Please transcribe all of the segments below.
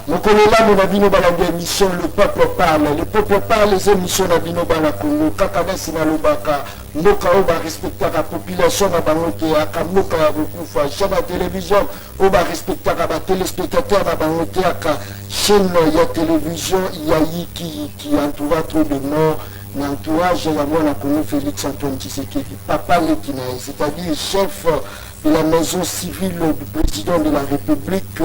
Mokolela Monabino Balanga émission Le Peuple Parle. Le Peuple Parle, les émissions Nabino Balakongo, Kakabasi Nalobaka, Moka Oba respecter la population à Bangote, à Moka Bokufa, chaîne de télévision, Oba respecter la téléspectateur à Bangote, à chaîne de télévision, il y a qui entoure trop de morts. L'entourage, il y a moi, Félix Antoine Tshisekedi, Papa Lekina, c'est-à-dire chef de la maison civile du président de la République,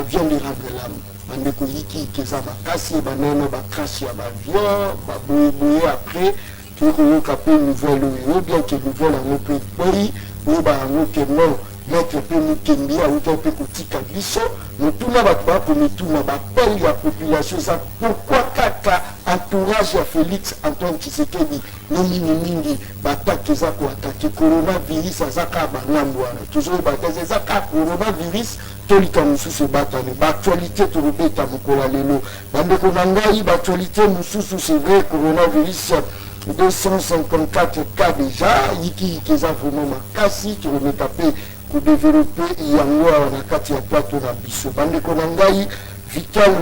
vient de rendre l'âme. Bandeko Yiki, Keza Bakasi, Banane, Bakasi, Abavia, Baboué, après, tu as capé une nouvelle, ou bien que nouvelle en notre pays, ou bien en notre nom. Maître Pémikembia ou Topé Kotika Bisso, nous tout le monde comme tout le monde appelle la population. Pourquoi Kaka entourage à Félix Antoine Tshisekedi, non mini batak ezako attaqué coronavirus azaka banambwana. Toujours bataille ezaka coronavirus tolika mususu batane. Actualité to rebeta mukola lelo. Bandeko nangai actualité mususu c'est vrai coronavirus 254 cas déjà, yiki keza vraiment makasi tu remets tapé pour développer yango na kati ya plateau na biso bandeko na ngai Vital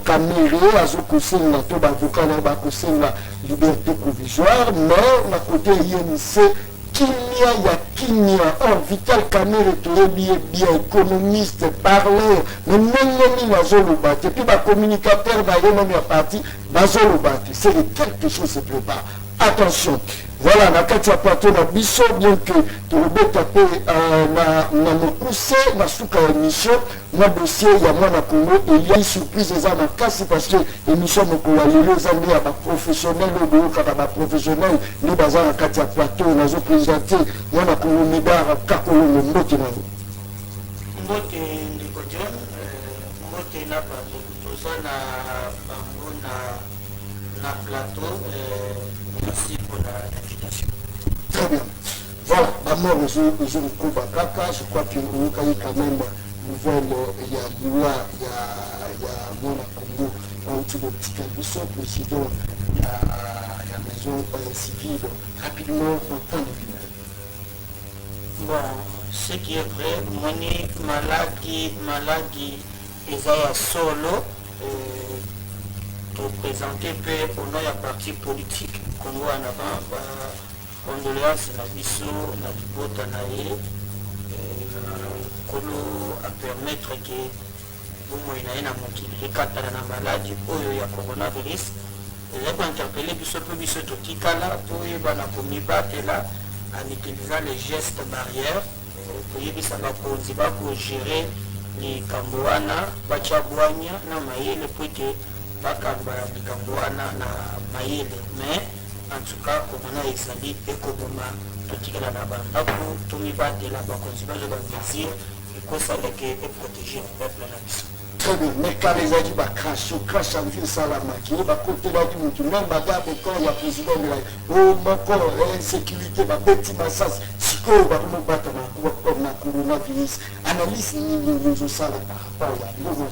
Kamerhe azokosenga to bavoka na bakosenga liberté provisoire mais na côté INC Kimia ya Kimia or Vital Kamerhe toyebi bien économiste parleur mais nengeni nazolobate puis bacommunicateur bayemomi ya parti bazolobate c'est quelque chose se prépare. Attention, voilà, na kati ya plateau na biso, bien que tu le tapé na mokuse, na souka émission, na dossier, il y a moi na Congo, il y a une surprise des armes à casse parce que l'émission Mokola, les amis à professionnels, le groupe à professionnels, nous basons na kati ya plateau, nous avons présenté, moi na Congo, Médard, Kakolo, le Mbote na nous. Mbote Ndikojon, Mbote na Bango, na plateau, merci pour l'invitation. Très bien. Voilà, d'abord, je crois que nous avons quand même nouvelle, il y a Lua, il y a Mona Congo, le petit cabisso, président, il y a la maison civile, rapidement, on prend le final. Bon, ce qui est vrai, Moni Malagi, Isaiah Solo, pour présenter peu au nom de la partie politique Congo en avant, condoléances na biso na libota na ye kolo a permettre que bomoi na ye na mokili ekatana na maladi oyo ya coronavirus ezali kointerpele biso mpe biso totikala toyeba na komibatela en utilisant les gestes barrières toyebisa bakonzi bakogere likambo wana batya bwanya na mayele po ete bakamba likambo wana na mayele mais en tout cas komona ezali ekoboma totikala na bandako tomibatela bakonzi bazobamesure ekosaleke eprotéger le peuple na biso. Très bien, mais quand les gens crash en ville salamaki, côté là du monde, même bagarre quand il y a président de la oh encore l'insécurité, ma petite massage, psycho, va nous battre na coronavirus, analyse nous ça là par rapport à nous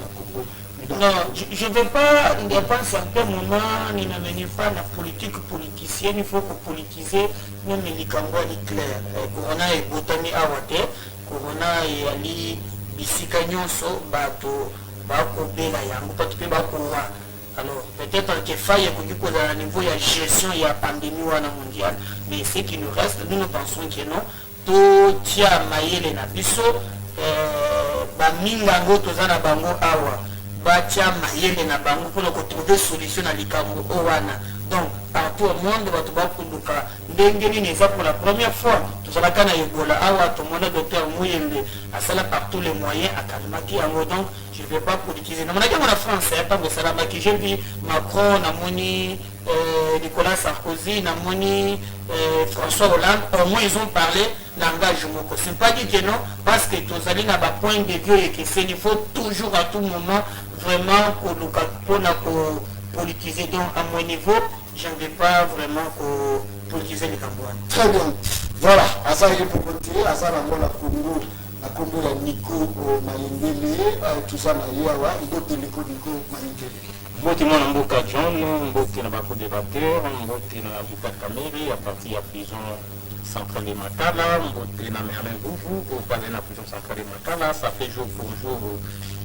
non, je ne vais pas dépenser un peu mon nom, ni ne mener pas la politique politicienne, il faut que politiser même les Cambodges clair. Corona est botani awate, Corona est ali bisika nyonso bato bakobela yango patupe bakowa. Alors peut-être que faille à la niveau de la gestion il y a pandémie wana mondiale, mais ce qui nous reste, nous pensons que non, tout tia mayele na biso ba mingango tozana bango awa. Batia mayele na bango pour trouver solution à likambo owana. Donc partout au monde bato bakunduka ndenge nini eza pour la première fois tozalaka na Ebola awa tomona docteur Muyembe asala par tous les moyens akalmaki yango. Donc je ne vais pas politiser na monaki na France pas que salamaki j'ai vu Macron na moni Nicolas Sarkozy na moni François Hollande au moins ils ont parlé langage moko. C'est pas dit que non parce que tozali na ba point de vue et que c'est il faut toujours à tout moment vraiment pour politiser. Donc à mon niveau je ne vais pas vraiment politiser les Cambodgiens. Très bien. Voilà, à ça il faut continuer, à ça la Congo, la Congo la Nico Malingele, tout ça Maïawa, il doit Nico Malingele. Mbote mwana mboka John, mbote na bako débatteur, mbote na Vital Kamerhe à partir de la prison centrale de Makala, mbote na Merlin Boubou, au palais de la prison centrale de Makala, ça fait jour pour jour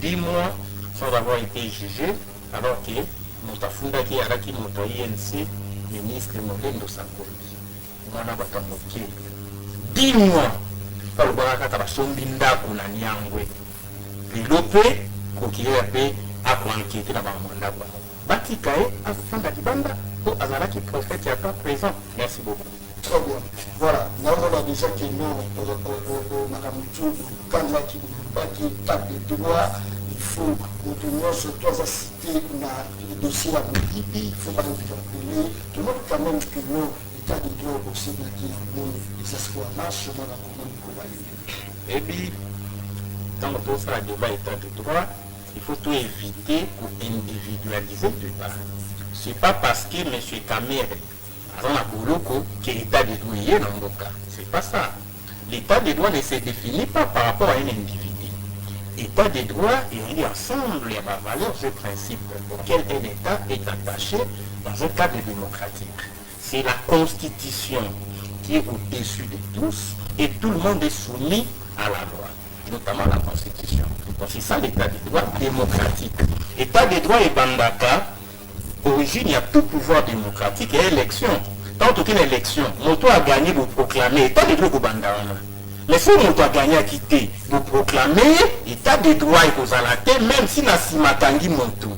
10 mois sans avoir été jugé, alors que Moutafunda qui a qui Mouta INC, ministre Molendo Sakoli. Mwana batamoke. 10 mois. Par le baraka tabasombi ndako na Nyangwe. Lilope, kokire pe akoankete na bamanda kwa. Batikae, afanda kibanda, pour Azaraki prophète il n'y a pas présent. Merci beaucoup. Très bien. Voilà. Nous avons déjà que nous, Madame Tour, quand qui tape de droit, il faut nous surtout à citer le dossier à Modibi, il ne faut pas nous appeler. Tout le monde quand même que nous, l'état de droit aussi, les espoirs marchent, dans la commune. Et puis, quand on pose la débat état de droit, il faut tout éviter pour individualiser le débat. Ce n'est pas parce que M. Kamere que l'état de droit est dans le cas. Ce n'est pas ça. L'état de droit ne se définit pas par rapport à un individu. L'état de droit est ensemble à ma valeur et principes auxquels un État est attaché dans un cadre démocratique. C'est la Constitution qui est au-dessus de tous et tout le monde est soumis à la loi, notamment la Constitution. Donc c'est ça l'état de droit démocratique. L'état de droit est bandaka. Origine, il y a tout pouvoir démocratique et élection. Tant qu'une élection, Moto a gagné, vous proclamez, état de droit au bandana. Mais si Moto a gagné à quitter, vous proclamez, état de droit et aux alatés, même si Nassima Tangi Moto.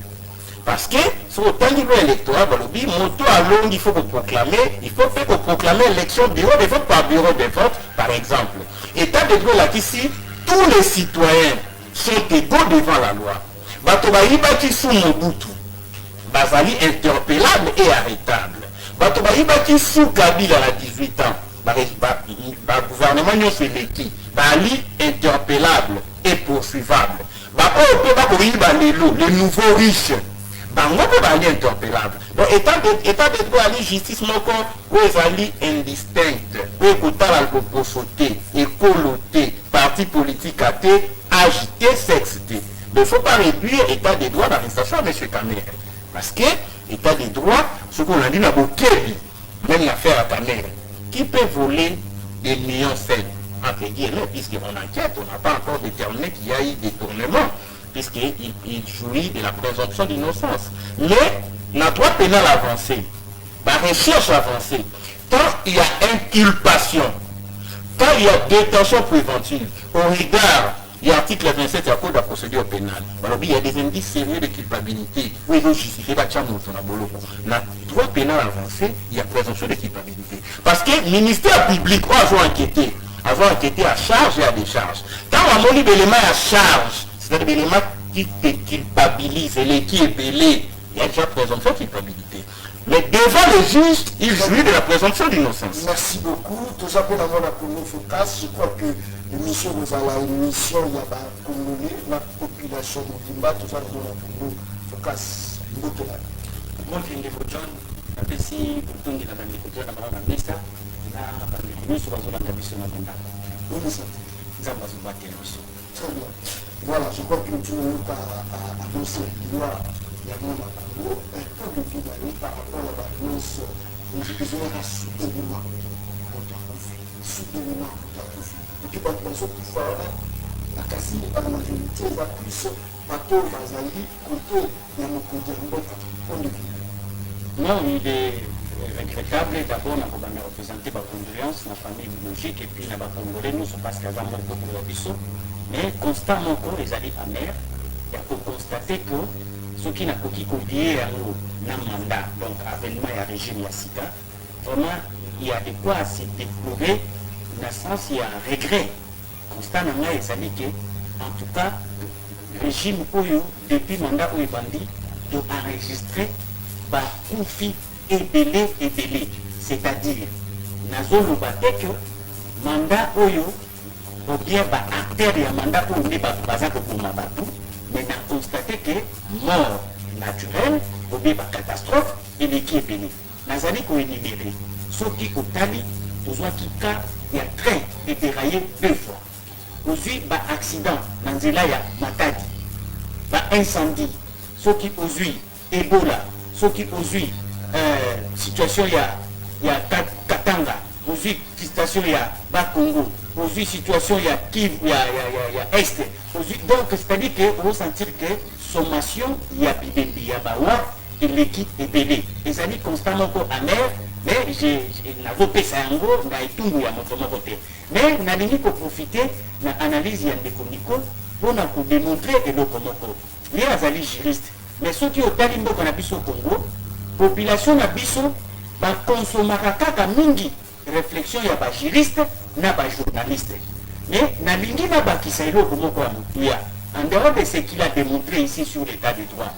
Parce que, sur le temps niveau électoral, Moto a long, il faut proclamer, il faut faire proclamer l'élection bureau de vote par bureau de vote, par exemple. État de droit là, ici, tous les citoyens sont égaux devant la loi. Batobaï bati sous Mobutu. Bazali interpellable et arrêtable. Batobaï bati sous Kabila à 18 ans. Le gouvernement n'y a l'équipe. Bali interpellable et poursuivable. Les nouveaux riches. Bango bali interpellable. Donc état de droit à justice moko où ezali indistinct, où ekotala ko sauter, écoloter, parti politique athée, agité, sexté. Il ne faut pas réduire l'état de droit d'arrestation à M. Kamere. Parce que l'état de droit, ce qu'on a dit dans Bokebi, même l'affaire à Kamere, qui peut voler des millions faits, entre guillemets, puisqu'on enquête, on n'a pas encore déterminé qu'il y a eu détournement, puisqu'il jouit de la présomption d'innocence. Mais la droit pénal avancé, la recherche avancée, quand il y a inculpation, quand il y a détention préventive, au regard il y a l'article 27 du Code de la procédure pénale. Alors, il y a des indices sérieux de culpabilité. Oui, il faut justifier la droit pénal avancé, il y a présomption de culpabilité. Parce que le ministère public a enquêté à charge et à décharge. Quand on a mis l'élément à charge, c'est-à-dire l'élément qui te culpabilise, qui est belé, il y a déjà présomption de culpabilité. Mais devant le juge, il jouit de la présomption d'innocence. Merci beaucoup. Tout ça pour avoir la focus. Je crois que l'émission vous a l'émission, il y a la population de Kimba, tout ça pour la focus. Bon, fin de John, après si vous tournez la bande de côté, la bande de Mesta, la bande de Mesta, la bande de Mesta, la bande de Mesta. Très bien. Voilà, je crois que tu n'as pas annoncé qu'il y a un peu de pédaler par rapport à l'annonce nous besoin d'un soutènement contre Koufi. Soutènement contre Koufi. Et puis, quand on se trouve la quasi à la majorité, va plus bateau, Bazali, côté, il y a mon côté, point de vue. Non, il est regrettable d'abord de représenter la condoléance, la famille biologique et puis la Congolais, nous sommes pas ce qu'il y a beaucoup de bisous. Mais constamment, les alliés amers, il y a pour constater que ce qui n'a pas oublié un mandat, donc avènement et régime Yassika, vraiment, il y a de quoi se déplorer, dans le sens il y a un regret. Constamment, les alliés que, en tout cas, le régime Oyo, depuis le mandat Oyo Bandi, doit enregistrer Koufi ébélé. C'est-à-dire, Nazo Lobate que mandat Oyo, ou bien acteur et mandat Oyo, n'est pas pour Mabatu, mais on a constaté que mort naturelle, ou bien catastrophe, et l'équipe est bénie. Nous avons énuméré ceux qui ont tali, il y a train et déraillé 2 fois. Aussi, accident, dans il y a matadi, incendie, ceux qui ont eu Ebola, ceux qui ont eu situation, il y a Katanga, ozwi situation ya bakongo ozwi situation ya kivu ya este ozwi donc c'est-à-dire que osentir que sommation ya bibembi ya bawa eleki ebele ezali constant moko amer mais nazopesa yango na etumbu ya moto moko te mais nalingi koprofite na analyse ya ndeko niko mpona kodemontre eloko moko ye azali juriste mais soki otali mboka na biso congo population na biso bakonsomaka kaka mingi réflexion ya bajuriste na bajournaliste mais nalingi nabakisa eloko moko ya motuya en dehors de ce qu'il a démontré ici sur l'état de droit.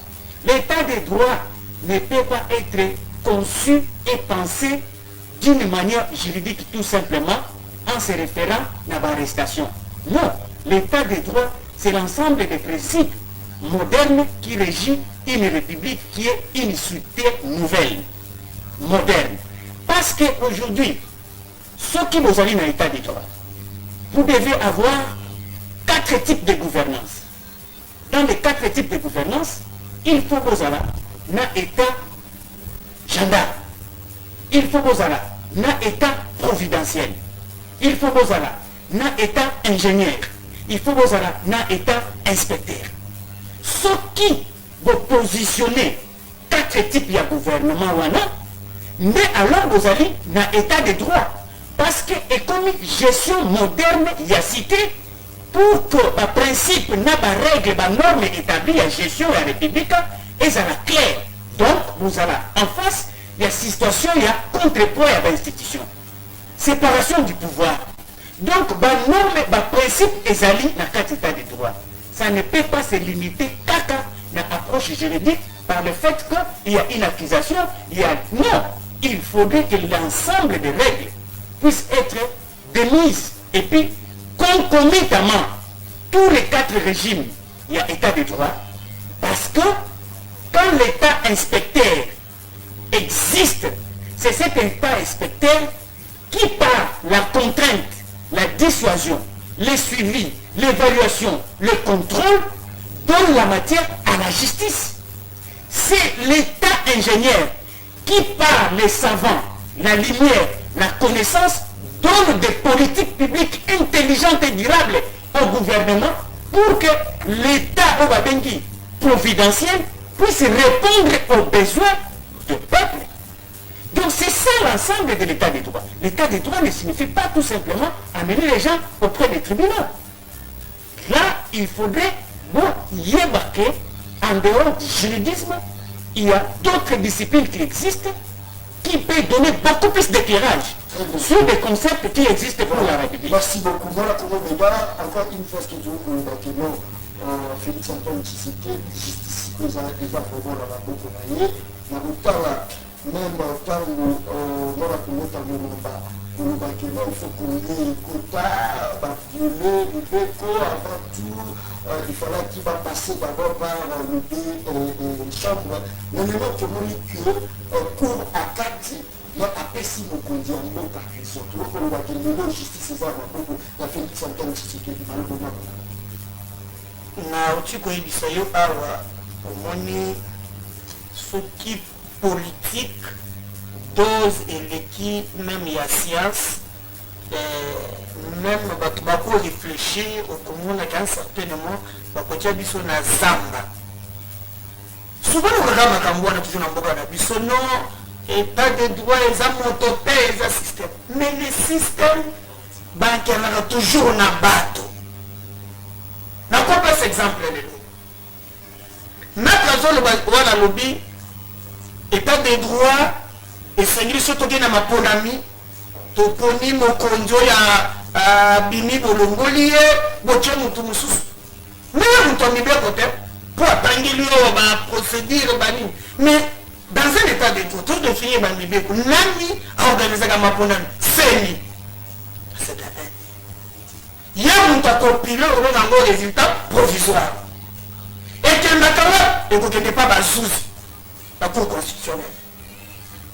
L'état de droit ne peut pas être conçu et pensé d'une manière juridique tout simplement en se référant à l'arrestation. Non, l'état de droit, c'est l'ensemble des principes modernes qui régit une république qui est une société nouvelle, moderne. Parce qu'aujourd'hui, ceux qui vous allez dans l'état de droit, vous devez avoir 4 types de gouvernance. Dans les 4 types de gouvernance, il faut vous avoir un état gendarme. Il faut vous avoir un état providentiel. Il faut vous avoir un état ingénieur. Il faut vous avoir un état inspecteur. Ce qui vous positionnez 4 types de gouvernement, mais alors vous allez dans l'état de droit. Parce que comme gestion moderne, il y a cité pour que le principe, les règles, les normes établies à la gestion de la République, et ça la clair. Donc, nous allons en face, il y a situation, il y a contrepoids à l'institution. Séparation du pouvoir. Donc, les normes, les principes, ils allient dans 4 états de droit. Ça ne peut pas se limiter qu'à l'approche juridique par le fait qu'il y a une accusation, il y a... Non, il faudrait que l'ensemble des règles puissent être démises et puis concomitamment, tous les 4 régimes, il y a état de droit, parce que quand l'état inspecteur existe, c'est cet état inspecteur qui, par la contrainte, la dissuasion, le suivi, l'évaluation, le contrôle, donne la matière à la justice. C'est l'état ingénieur qui, par les savants, la lumière, la connaissance, donne des politiques publiques intelligentes et durables au gouvernement pour que l'État providentiel puisse répondre aux besoins du peuple. Donc c'est ça l'ensemble de l'État de droit. L'État de droit ne signifie pas tout simplement amener les gens auprès des tribunaux. Là, il faudrait y embarquer en dehors du juridisme. Il y a d'autres disciplines qui existent qui peuvent donner beaucoup plus d'éclairage sur des concepts qui existent pour la République. Merci beaucoup. Voilà comment on débat. Encore une fois, ce que je veux dire, Félix Antoine Tshisekedi, justice, nous avons déjà vraiment la beaucoup manié. Nous avons même tant nous il faut qu'on ait les quotas, violer le béco avant tout. Il fallait qu'il va passer d'abord par le chambre. Mais maintenant que nous cours à 4, il y a un si beaucoup de dialogue par surtout pour la justice la Félix Antoine Tshisekedi malheureusement. Na uti koyebisa yo awa omoni soki politique dose eleki même ya science même bato bakoréfléchir okomonaka un certain moment bakotia biso na zamba souvent okaka makambo wana toujours na mboka na biso non état de droit eza moto te eza système mais le système bakianaka toujours na bato nakopa ce exemple lelo maître azoloba wana lobi état de droit esengeli so tokei na maponami toponi mokonzi oyo abimi bolongoli ye botie motu mosusu meye moto amibeko te mpo atangeli oyo baprocédure banini mais dans un état de droit todéfinir bamibeko nani aorganisaka maponami seni c'est la peine ye moto akopile oyo nango résultat provisoire ekendaka wa ekokende pa bazuzi bacour constitutionnel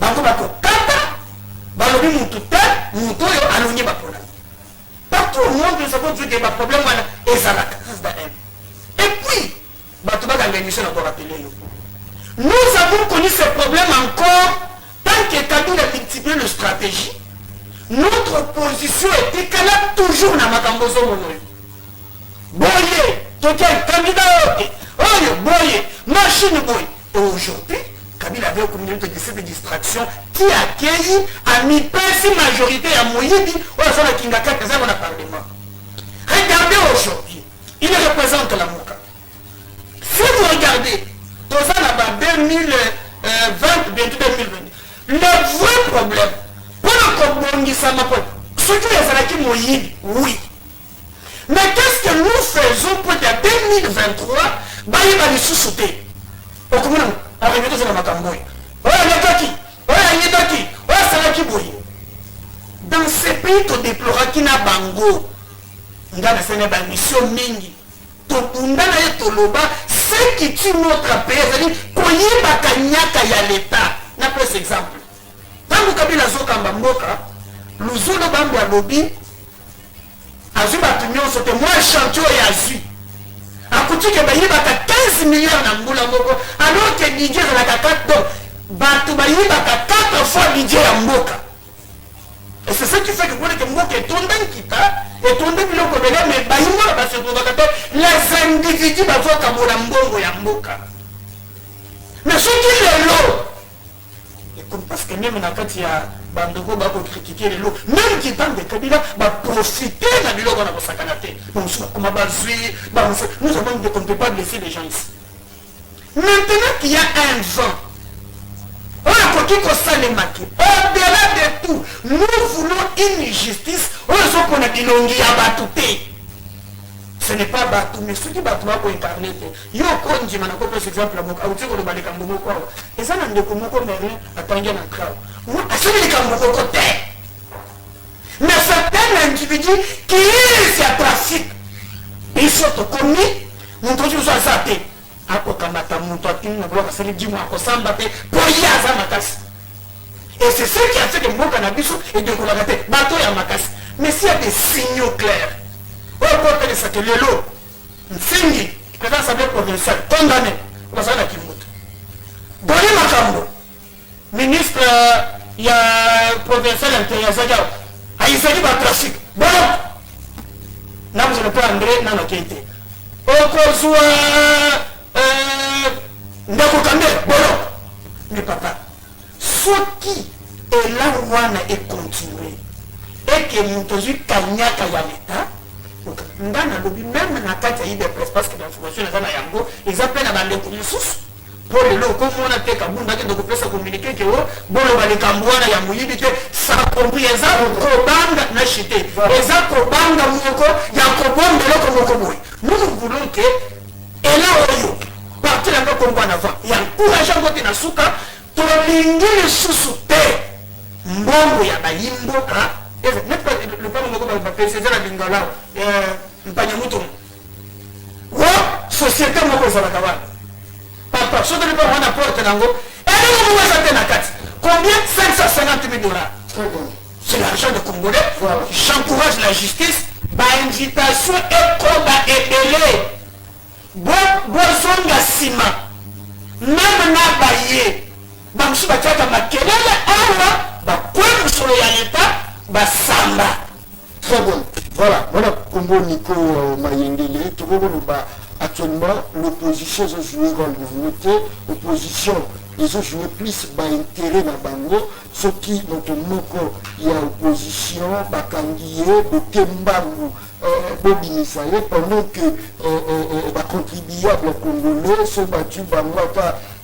bango bakokata balobi mutu te mutu oyo alongi baproblème partout au monde nous avons vu que baproblème wana ezalaka et puis bato bakanga émission na korapele yo nous avons connu ce problème encore tant que Kabila multiplie les stratégies notre position est écalable toujours na makambo zomono. Boye, total candidat oyo boye, machine boye. Et aujourd'hui, Kabila avait une communauté de cette distraction qui accueille à mi-pince majorité à Moïbi ou à la Kingaka dans le Parlement. Regardez aujourd'hui, il représente la Mouka. Si vous regardez, dans un 2020, bientôt 2020, le vrai problème, pour le Kobongisama, ce qui est Zalaki Moïbi, oui. Mais qu'est-ce que nous faisons pour 2023, Baye va nous sous-sauter. Au commun, arrivé dans la Makamboy. Oh, Yataki, oh, Yedaki, oh, Salaki Boy. Dans ces pays, tu déploras qui n'a bango. On a une mission mingi. On a toloba, ce qui tue notre pays, c'est-à-dire qu'on y est bakanyaka ya l'État. N'a pas cet exemple. Dans le Kabila Zokamba Mboka, nous avons bambi à lobby. Azu batumio sote moi chantier et azu. Akuti ke bayi baka 15 millions na mbula moko alors que Niger na ka 4 donc batu bayi baka 4 fois Niger ya mboka. Et c'est ça qui fait que pour que mboka est tombé kita et tombé biloko bela mais bayi mo ba se tombé les individus bazo kamola mbongo ya mboka. Mais ce qui est l'eau parce que même dans quand il y a bandoko ba ko critiquer les lots même qui parle de Kabila va profiter de biloko na kosakanate comme bazui nous avons dit qu'on ne peut pas laisser les gens ici. Maintenant qu'il y a un vent on a qui concerne maki au-delà de tout nous voulons une justice on qu'on a bilongi ya batute. Ce n'est pas Batou, mais ceux qui Batou pour incarner. Yo konji manako par exemple la au tiko le balika mboko. Et ça n'a de komoko mais attendu na crowd. Moi asili ni kamoko côté. Mais certains individus qui sont à trafic. Ils sont commis, mon truc soit ça té. Ako kamata mon toi qui na bloka sali dimo ako samba té pour y aza makasi. Et c'est ce qui a fait que mon cannabis et de kolagate bateau ya makasi. Mais s'il y a des signaux clairs pourquoi que ça que le lot Nsingi président assemblée provinciale condamné pour ça la Kivuta Boni Makambo ministre il y a provincial intérieur ça a essayé par trafic bon là vous allez pas André dans la qualité au kozwa ndako kambe bon mais papa ce qui est là wana est continué et que montozu kanyaka ya l'État ndana lobi même na kati ya IDPS parce que l'information est dans yango ils appellent à bande de sous pour le lot comme on a fait kabunda que donc pesa communiquer que bolo bale kambwana ya muyibi te ça compris eza kobanga na chité eza kobanga moko ya kobombe loko moko boy nous voulons que et là oyo partir là comme on avant il y a encouragé côté na suka to lingile susu te mbongo ya bayimboka. Le peuple va préciser la lingala Mpanyamuto. Ou société moko za bakaba. Papa, ce que le peuple va apporter nango, et nous nous va na kati. Combien 550 000 $. C'est l'argent de Congolais. J'encourage la justice. Ba invitation et combat et belé. Bozonga sima. Même na baye. Bamsu bataka makelele awa ba kwenu sur l'État. Basamba. Très bon. Voilà, voilà Combo Nico Mayendele. Actuellement, l'opposition a joué rôle dans notre opposition. Ils ont joué plus d'intérêt dans Bango. Ce qui, notre moko, il y a opposition, Bakangiye, Bokembangu, Bobinisaye, pendant que les contribuables congolais sont battus Bango.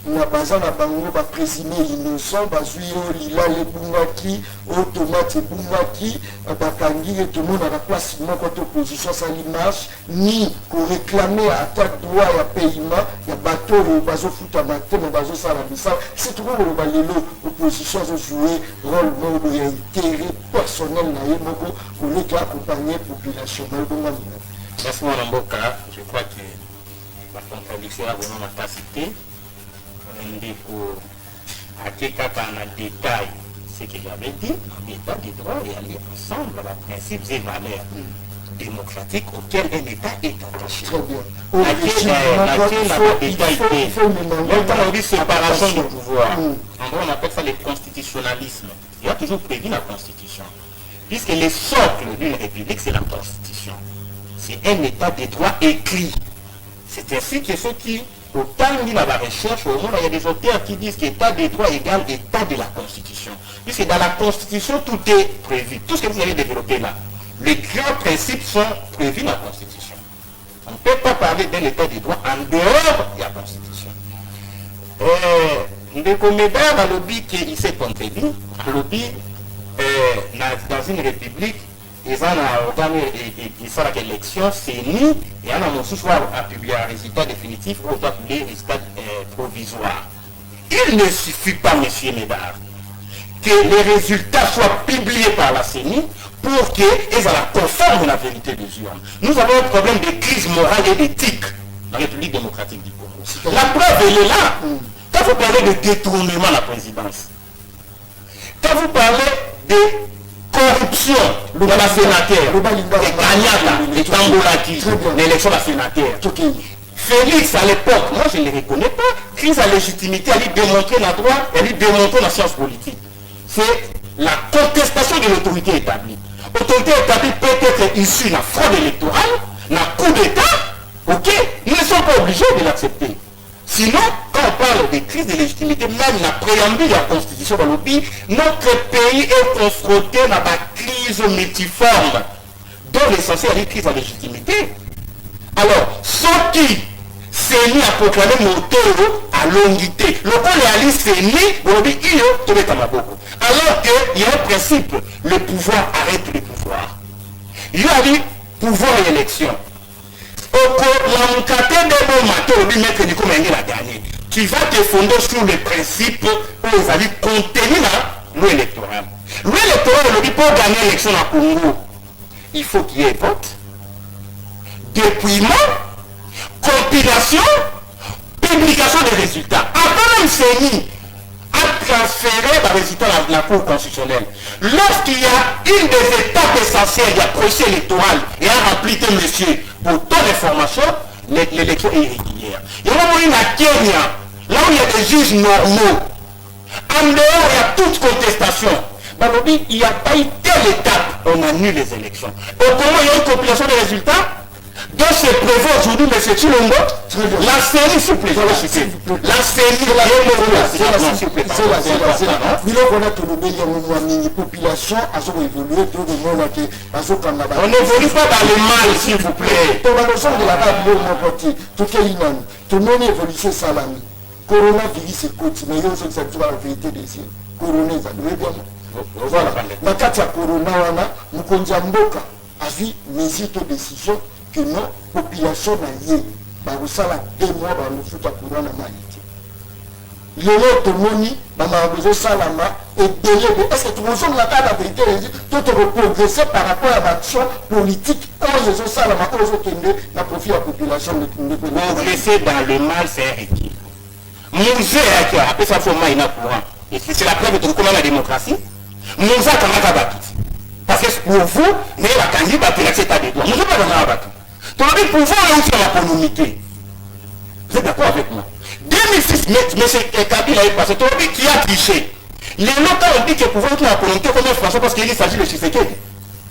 Na baza na bango ba présumé innocent bazui lila le bungaki automate bungaki bakangi et tout le monde à la place moko to opposition ça l'image ni pour réclamer attaque droit ya paiement ya bateau bazo futa matin mais bazo sala bisa c'est tout le balelo opposition a joué rôle de intérêt personnel na yemoko pour les accompagner population merci mon Mboka. Je crois que la contradiction a vraiment ma cité. Ndeko akekaka na détail ce que j'avais dit, l'état des droits est allé ensemble à principes et valeurs démocratiques auxquels un État est attaché. Très bien. On dit séparation du pouvoir. En gros, on appelle ça le constitutionnalisme. Il y a toujours prévu la Constitution. puisque le socle d'une république, c'est la Constitution. C'est un état de droit écrit. C'est ainsi que ceux qui, autant il y a la recherche, au monde, il y a des auteurs qui disent qu'état de droit égale état de la Constitution. Puisque dans la Constitution, tout est prévu. Tout ce que vous avez développé là, les grands principes sont prévus dans la Constitution. On ne peut pas parler d'un état de droit en dehors de la Constitution. Ndeko Médard a lobby qu'il s'est contredit, a lobby dans une république, ils ont organisé l'élection, c'est nous, et on a soir à publier un résultat définitif ou à publier un résultat provisoire. Il ne suffit pas, M. Médard, que les résultats soient publiés par la CENI pour qu'ils soient conformes à la vérité des urnes. Nous avons un problème de crise morale et d'éthique dans la République démocratique du Congo. La preuve, elle est là. Quand vous parlez de détournement de la présidence, quand vous parlez de corruption dans la sénateur, de Kanyata, de Tambolaki, l'élection de la sénateur, Félix à l'époque, moi je ne les reconnais pas, crise à légitimité, elle lui démontrer la droit, elle lui démontrer la science politique. C'est la contestation de l'autorité établie. L'autorité établie peut être issue de la fraude électorale, de la coup d'État, ok, ils ne sont pas obligés de l'accepter. Sinon, quand on parle de crise de légitimité, même la préambule de la Constitution dans le pays, notre pays est confronté à la crise multiforme, dont l'essentiel est la crise de légitimité. Alors, ce qui s'est mis à proclamer moteur à longuité, le coup réaliste s'est mis, alors qu'il y a un principe, le pouvoir arrête le pouvoir. Il y a dit pouvoir et élection. Tu vas te fonder sur les principes où vous allez contenir la loi électorale. Loi électorale, pour gagner l'élection à Congo, il faut qu'il y ait vote, dépouillement, compilation, publication des résultats. Après même CENI a transféré le résultat à la Cour constitutionnelle. Lorsqu'il y a une des étapes essentielles, il y a procès électoral et a rempli que monsieur, pour ton information, l'élection est irrégulière. Il y a même une à Kenya, là où il y a des juges normaux. En dehors, il y a toute contestation. Il n'y a pas eu telle étape, on annule les élections. Au Congo, il y a une compilation des résultats. Donc c'est prévu aujourd'hui, M. Chilombo, la CENI, s'il vous plaît, la CENI, on n'évolue pas dans le mal, s'il vous plaît. Coronavirus est continué, il y a aussi la vérité des yeux. Corona, voilà. La carte à Corona, nous conjamboka a vu mesures de décision que nos populations n'aillent pas. Ça, 2 mois, nous fout à Corona Malité. Le automoni, Salama, et délai de. Est-ce que tout le monde a la vérité des yeux? Tout est progressé par rapport à l'action politique. Quand les Salama, quand les autres n'a profit à la population de progresser dans le mal, c'est un équilibre. Mouze après ça faut maïna courant. Et c'est la preuve de comment la démocratie. Mouze a quand même battu. Parce que pour vous, mais la candidat pour l'accepter des droits. Mouze pas dans la battu. Donc le pouvoir est aussi la communauté. Vous êtes d'accord avec moi? 2006, M. Kabila est passé. Tobi qui a triché. Les locaux ont dit que le pouvoir est la communauté comme François parce qu'il s'agit de Tshisekedi.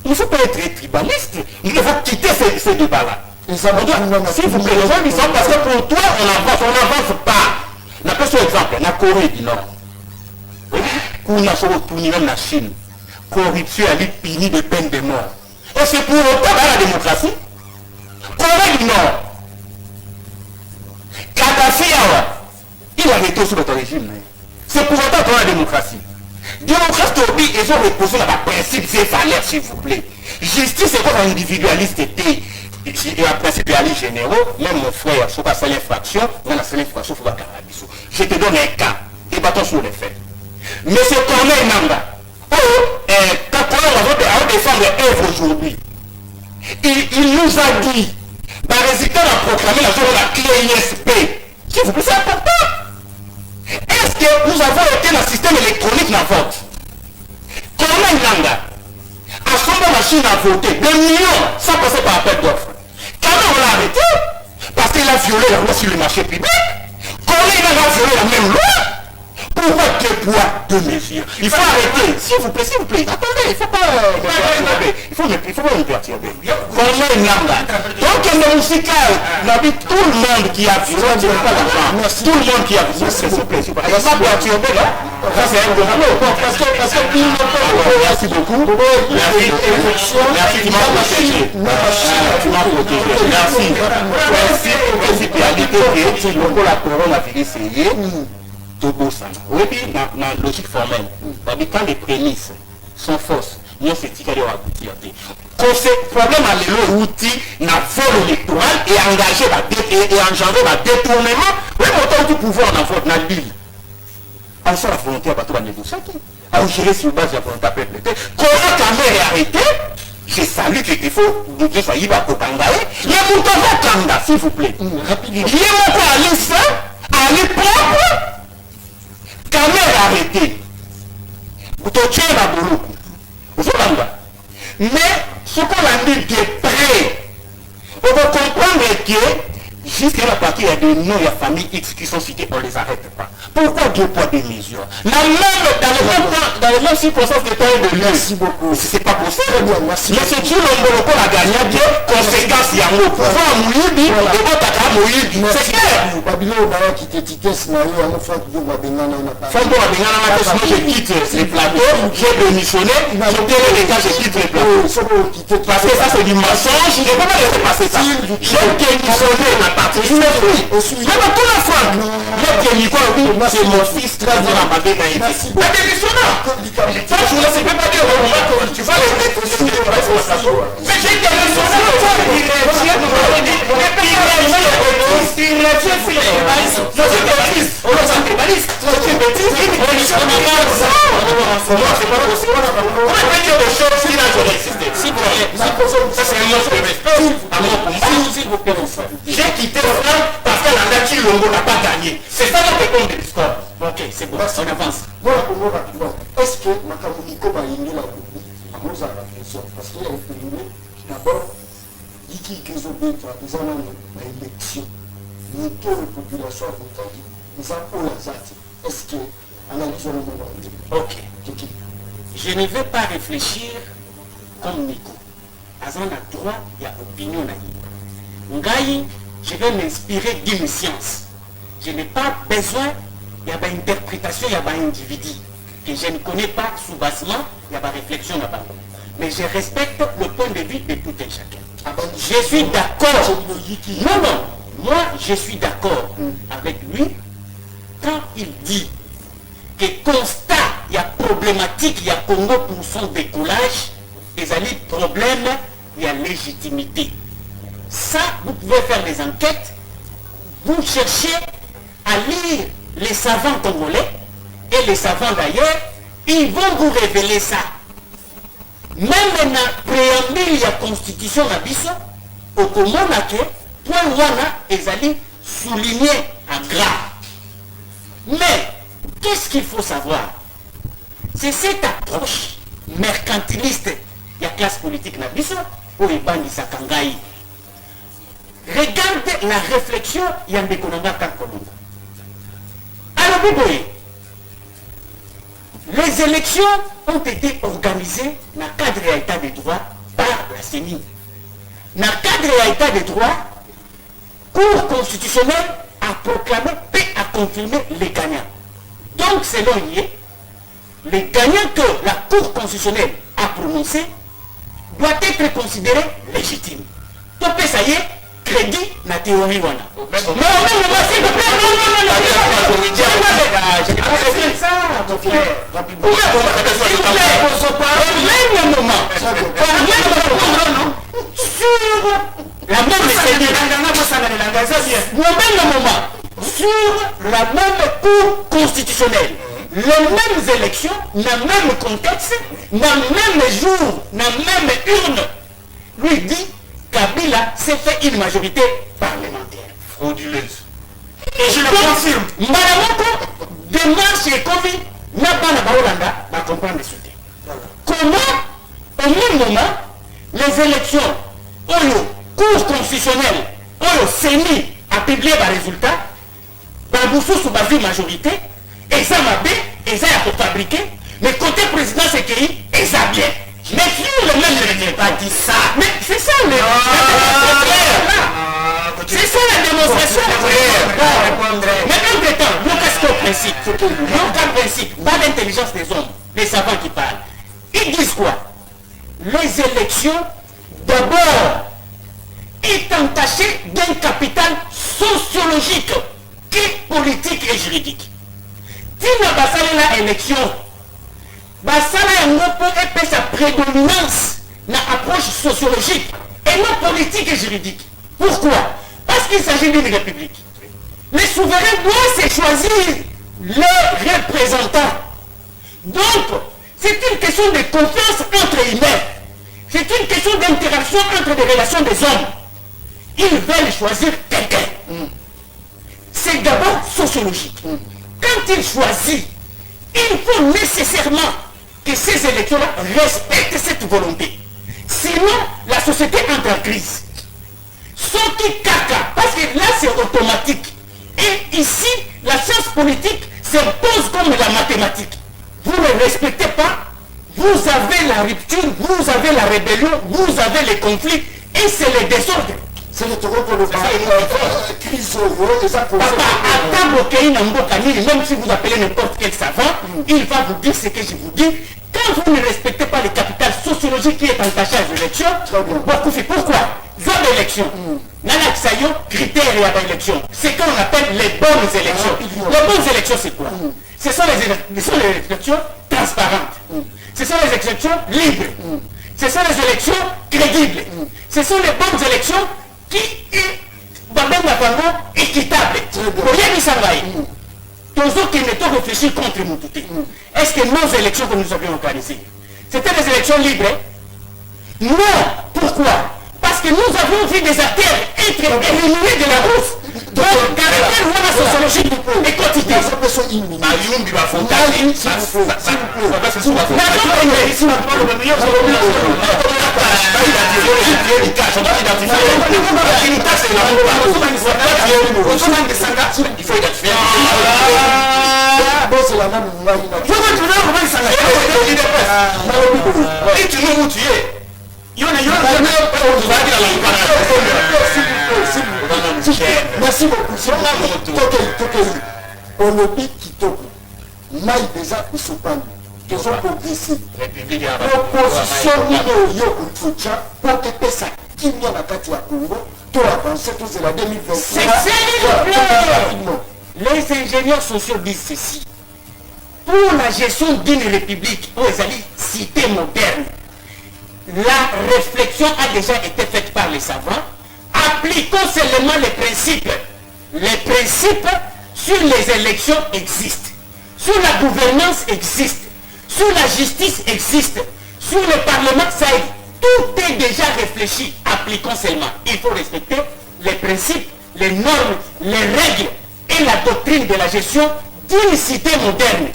Il ne faut pas être tribaliste. Nous devons quitter ces débats-là. S'il vous plaît, les gens disent parce que pour toi, on n'avance pas. Na question exemple, la Corée du Nord. Qu'on a retourné même la Chine. Corruption a puni de peine de mort. Et c'est pour autant dans la démocratie. Corée du Nord. Kadhafi, il a été sous votre régime. C'est pour autant dans la démocratie. Démocratie, ils ont reposé dans le principe et valeurs, s'il vous plaît. Justice, c'est quoi individualiste était. Et en principe, il y a les généraux, même mon frère, il faut pas faire l'infraction, on a fait l'infraction, il faut pas faire la bisou. Je te donne un cas, débattons sur les faits. Monsieur Corneille Nanga, quand on va défendre œuvre aujourd'hui, il nous a dit, par résultat, on a proclamé la journée de la clé ISP. S'il vous plaît, c'est important. Est-ce que nous avons été dans le système électronique dans le vote? Corneille Nanga, à son moment, la Chine a voté 2 millions sans passer par appel d'offres. Quand on l'a arrêté, parce qu'il a violé la loi sur le marché public, Corneille a violé la même loi. Pourquoi deux poids, deux mesures. Il faut arrêter. S'il vous plaît. Attendez, il ne faut pas... Il faut pas me perturber. Comment une langue? Donc, il y a tout le monde qui a vu. Tout le monde qui a vu. S'il vous plaît. Il ne faut pas perturber, là. Ça, c'est un peu... Parce que merci beaucoup. Merci, tu m'as protégé. Merci. C'est le coronavirus. Oui, dans la logique formelle, quand les prémices sont fausses, nous c'est ce qui va aboutir. Le problème à l'outil n'a vol électoral et engagé et engendré le détournement, oui, autant du pouvoir dans votre ville. En soit la volonté à battre la négociation, à gérer sur base de la volonté à peuple. Comment quand même arrêté? Je salue que il faut que ça y va pour Kangaé. Il y a mon temps Kanga, s'il vous plaît. Rapidement. Il y a mon temps à l'ISA, à l'époque. Quand même arrêté. Vous touchez la boulot. Vous savez, mais ce qu'on a mis de près, on va comprendre que jusqu'à la partie, il y a des noms, il y a familles X qui sont cités, on ne les arrête pas. Pourquoi deux poids, deux mesures? Dans les mêmes circonstances que tu as de merci beaucoup. C'est pas possible. Mais c'est tout le monde qui a gagné des conséquences. Il y a un pouvoir Mouyidi, et votre à Mouyidi. C'est clair. Babylone, on a quitté Tites, on a fait Fando Wabengana. Sinon je quitte les plateaux, j'ai démissionné, je dirais les gars, je quitte les plateaux. Parce que ça c'est du mensonge, je ne peux pas laisser passer ça. J'ai démissionné la partie. Je me suis. Mais tout la fois, j'ai démissionné. C'est mon fils très bien en bas de la démissionnant. Ça, je ne sais pas dire au moment que tu vas les mettre sur les plateaux. Mais j'ai démissionné. J'ai quitté France parce que la nature Longo n'a pas gagné. C'est ça notre compte de l'histoire. Ok, c'est bon, on avance. Voilà pour moi rapidement. Est-ce que Makamouniko va y aller la nous à la réflexion? Parce qu'il y a un phénomène, d'abord, il dit qu'ils ont besoin d'élection. Nous, toute la population a voté, ils ont pour la ZAT. Est-ce que analyse le moment? Ok. Je ne vais pas réfléchir comme Nico. Azan a droit, il y a opinion. Ngaï, je vais m'inspirer d'une science. Je n'ai pas besoin, il y a une interprétation, il y a un individu que je ne connais pas sous bassement, il y a une réflexion là-bas. Mais je respecte le point de vue de tout un chacun. Je suis d'accord. Non, moi je suis d'accord avec lui quand il dit que constat, il y a problématique, il y a Congo pour son décollage, et ça dit problème, il y a légitimité. Ça, vous pouvez faire des enquêtes, vous cherchez à lire les savants congolais et les savants d'ailleurs, ils vont vous révéler ça. Même dans la préambule de la constitution de Bisso, au Comonake, point wana ezali souligné en gras. Mais, qu'est-ce qu'il faut savoir? C'est cette approche mercantiliste de la classe politique de Bisso, pour les bandits Sakangaï. Regarde la réflexion Yandé Konanga Kakolonga. Alors, vous voyez, les élections ont été organisées dans le cadre de l'état de droit par la CENI. Dans le cadre de l'état de droit, Cour constitutionnelle a proclamé et a confirmé les gagnants. Donc, selon lui, les gagnants que la Cour constitutionnelle a prononcés doivent être considérés légitimes. Donc, ça y est, crédit na théorie wana. Non, s'il vous plaît, sur la même Cour constitutionnelle, les mêmes élections, dans le même contexte, dans le même jour, dans la même urne, lui dit Kabila s'est fait une majorité parlementaire. Frauduleuse. Et je le confirme. Madame, démarche et Covid n'a pas la Baolanda va comprendre ce thème. Comment, au même moment, les élections, Cour constitutionnelle, CENI a publié les résultats, Baboussou sous base majorité, et ça m'a fait et ça il faut fabriquer, mais côté président c'est qu'il et ça bien. Mais sur le même je n'ai pas dit ça. Mais c'est ça le c'est ça la démonstration. Mais entre-temps, nous qu'est-ce qu'au principe? Nous principe, pas d'intelligence des hommes, les savants qui parlent. Ils disent quoi? Les élections, d'abord, est entachées d'un capital sociologique, qui est politique et juridique. Si nous avons l'élection, nous avons sa prédominance dans l'approche sociologique et non politique et juridique. Pourquoi? Parce qu'il s'agit d'une république. Les souverains doivent se choisir leurs représentants. Donc, c'est une question de confiance entre humains. C'est une question d'interaction entre les relations des hommes. Ils veulent choisir quelqu'un. C'est d'abord sociologique. Quand ils choisissent, il faut nécessairement que ces élections-là respectent cette volonté. Sinon, la société entre en crise. Sauf qui caca, parce que là c'est automatique. Et ici, la science politique s'impose comme la mathématique. Vous ne respectez pas, vous avez la rupture, vous avez la rébellion, vous avez les conflits, et c'est le désordre. C'est le taureau pour le crise et ça pour papa, à table au Kenya, même si vous appelez n'importe quel savant, il va vous dire ce que je vous dis. Quand vous ne respectez pas le capital sociologique qui est attaché aux élections, pourquoi? Zone d'élection. Nanaxayo, critères à l'élection. C'est qu'on appelle les bonnes élections. Les bonnes élections, c'est quoi? Ce sont les élections transparentes. Ce sont les élections libres. Ce sont les élections crédibles. Ce sont les bonnes élections qui est équitable. Rien ne s'en va. Toujours qu'il ne doit réfléchir contre Moutouté. Est-ce que nos élections que nous avions organisées, c'était des élections libres? Non. Pourquoi? Parce que nous avons vu des artères être éliminés de la bourse. Donc, caractère ou la sociologie est quotidien. Il faut identifier. Et tu nous où tu es. Merci beaucoup. On le dit Kitoko. Maï déjà ils sont pas ils ont progressé. L'opposition yo Kutcha pour que ça qui vient à Kati à Congo, tout avancer tous la 2023. C'est ça les ingénieurs sociaux disent ceci. Pour la gestion d'une république, aux cité moderne, la réflexion a déjà été faite par les savants. Appliquons seulement les principes. Les principes sur les élections existent. Sur la gouvernance existe. Sur la justice existe. Sur le Parlement, ça existe. Tout est déjà réfléchi. Appliquons seulement. Il faut respecter les principes, les normes, les règles et la doctrine de la gestion d'une cité moderne.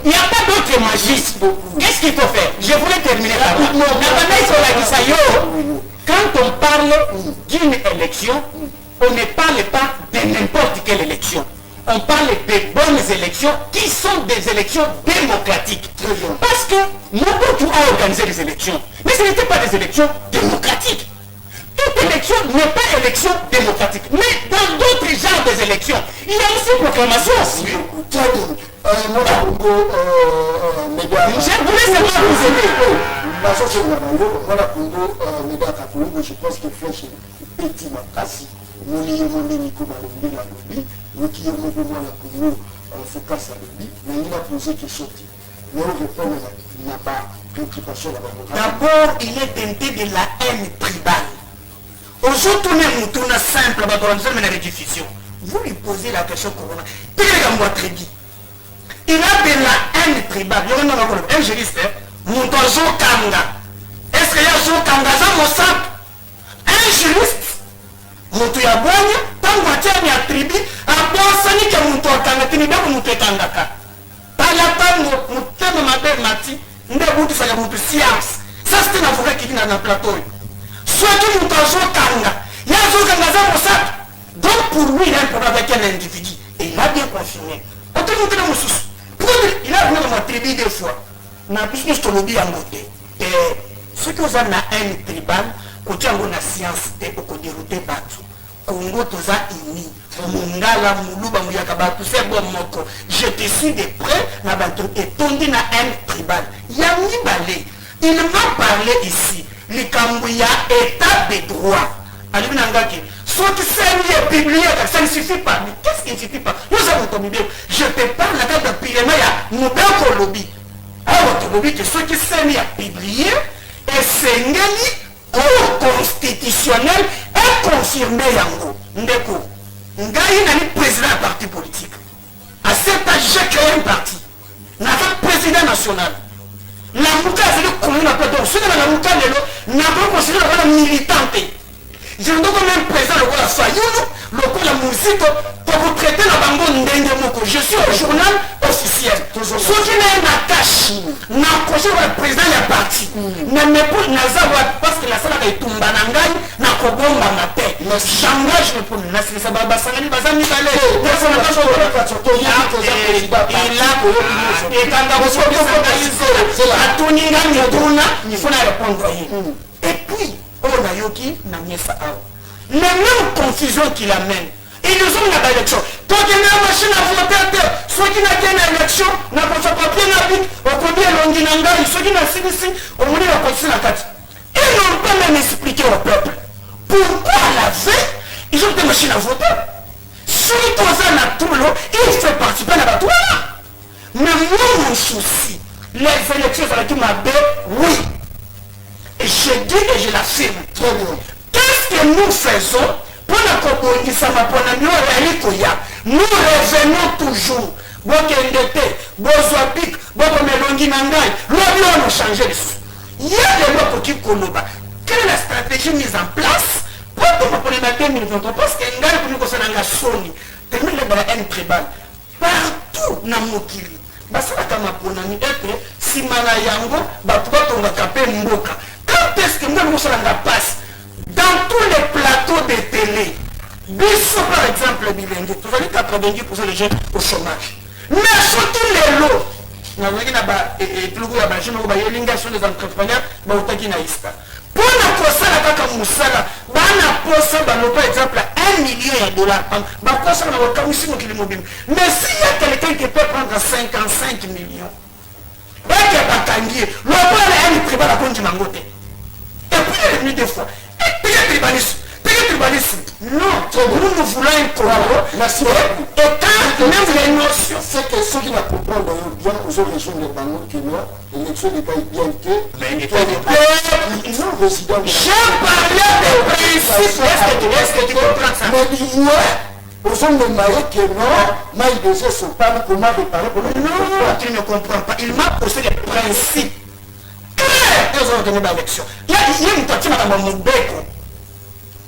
Il n'y a pas d'autre magie. Qu'est-ce qu'il faut faire? Je voulais terminer par là. Quand on parle d'une élection, on ne parle pas de n'importe quelle élection. On parle des bonnes élections qui sont des élections démocratiques. Parce que n'importe où a organisé des élections. Mais ce n'étaient pas des élections démocratiques. Toute élection n'est pas élection démocratique. Mais dans d'autres genres des élections, il y a aussi proclamation. Je voulais seulement vous aider. Je pense que Flèche est petit Makassi. D'abord, il est tenté de la haine tribale. Aujourd'hui, nous sommes simple, nous la rediffusion. Vous lui posez la question corona. Il a de la haine tribale. Il y a un juriste, Moutozo Kanga. Est-ce qu'il y a un Kanga dans mon sac? Un juriste, Moutoya Bonya, tant que tu as tribu, à Bonsani que Moutoya Kanga, tu n'es pas Moutoya Kanga. Par la tango, Moutoya Mabel Mati, nous avons fait la science. Ça, c'est un avocat qui vient dans le plateau. Soit que Moutozo Kanga, il y a un Kanga dans mon sac. Donc pour lui, il a un problème avec un individu. Et il a bien confirmé. Pourquoi tu il a venu ma tribu des fois. Na plus que lobby en côté. Et ce que vous avez na haine tribale, quand tu as une science de pour dérouter battu. Congo toza ini. Mungala muluba muyaka batu c'est bon moko. Je te suis de près na batu et tondi na haine tribale. Yami balé. Il m'a parlé ici. Likambuya état de droit. Alors ce qui s'est publié, ça ne suffit pas. Mais qu'est-ce qui ne suffit pas? Nous avons commis. Je te parle de la pyramide, il y a un lobby. Alors, le lobby, ce qui s'est mis à publier, et c'est une cour constitutionnelle et confirmé Yango. Ndeko. Ngaï n'a ni président d'un parti politique. À cet âge, j'ai créé un parti. N'a pas président national. La mouka, c'est le commune à peu d'or. Ce que la mouka, n'a pas considéré la militante. Je ne dois même présent le roi Fayoulou, le roi la musique, pour vous traiter la bango ndenge moko. Je suis au journal officiel. Ce qui n'est pas cache, n'a projet le président de la partie. N'a pas parce que la salle est tombée en Angaï, n'a pas bon dans ma tête. J'engage le premier. N'a pas ça va s'engager, va s'engager. Personne n'a pas joué. Et là, et quand vous êtes à Toninga, il faut répondre. Et puis, Onayoki n'a mis ça. La même confusion qu'il amène. Ils nous ont une élection. Quand il y a une machine à voter, ceux qui n'ont pas une élection, n'a pas de papier, n'a pas de papier, ceux qui n'ont pas de CDC, on va dire la la carte. Ils n'ont pas même expliqué au peuple pourquoi la veille, ils ont des machines à voter. Celui qui a tout l'eau, il fait participer à la bataille. Mais moi, mon souci, les élections à laquelle m'a dit, oui. Et je dis et je l'affirme. Qu'est-ce que nous faisons pour la Kokoïsa, nous revenons toujours. Bokendete, Bozwapik, Bokomelongi Nangai, l'Obion a changé les choses. Il y a des lois pour qui Koloba. Quelle est la stratégie mise en place pour les matins 2023? Parce que nous avons Sony, tellement de haine tribale. Partout dans le Mokili. Basala kama ponami ete simana yango batubato ngakape mboka. Quand est-ce que nous allons passer dans tous les plateaux de télé? Bisso par exemple, bilingue, vous avez 90% des gens au chômage. Mais surtout les lots. Nous avons des entrepreneurs, pour la posa la kaka musala, bana posa par exemple 1 million de dollars. Mais s'il y a quelqu'un qui peut prendre 55 millions, et qui est batangier, le roi a un privé à la compte mangote. Et puis il est venu deux fois. Et puis il est tribalisme. Non, nous voulons un corps. Et quand même les notions. C'est que ceux qui ne comprennent pas bien aux origines de Bango qui n'ont l'élection n'est pas bien que. Mais ils sont résidents. J'ai parlé des principes. Est-ce que tu comprends ça? Mais il y a aux hommes de Maïe qui non, Maïe déjà se parle comment de parler pour le. Non, tu ne comprends pas. Il m'a posé des principes. Claire, ils ont donné l'élection. Il y a une partie de mon béco.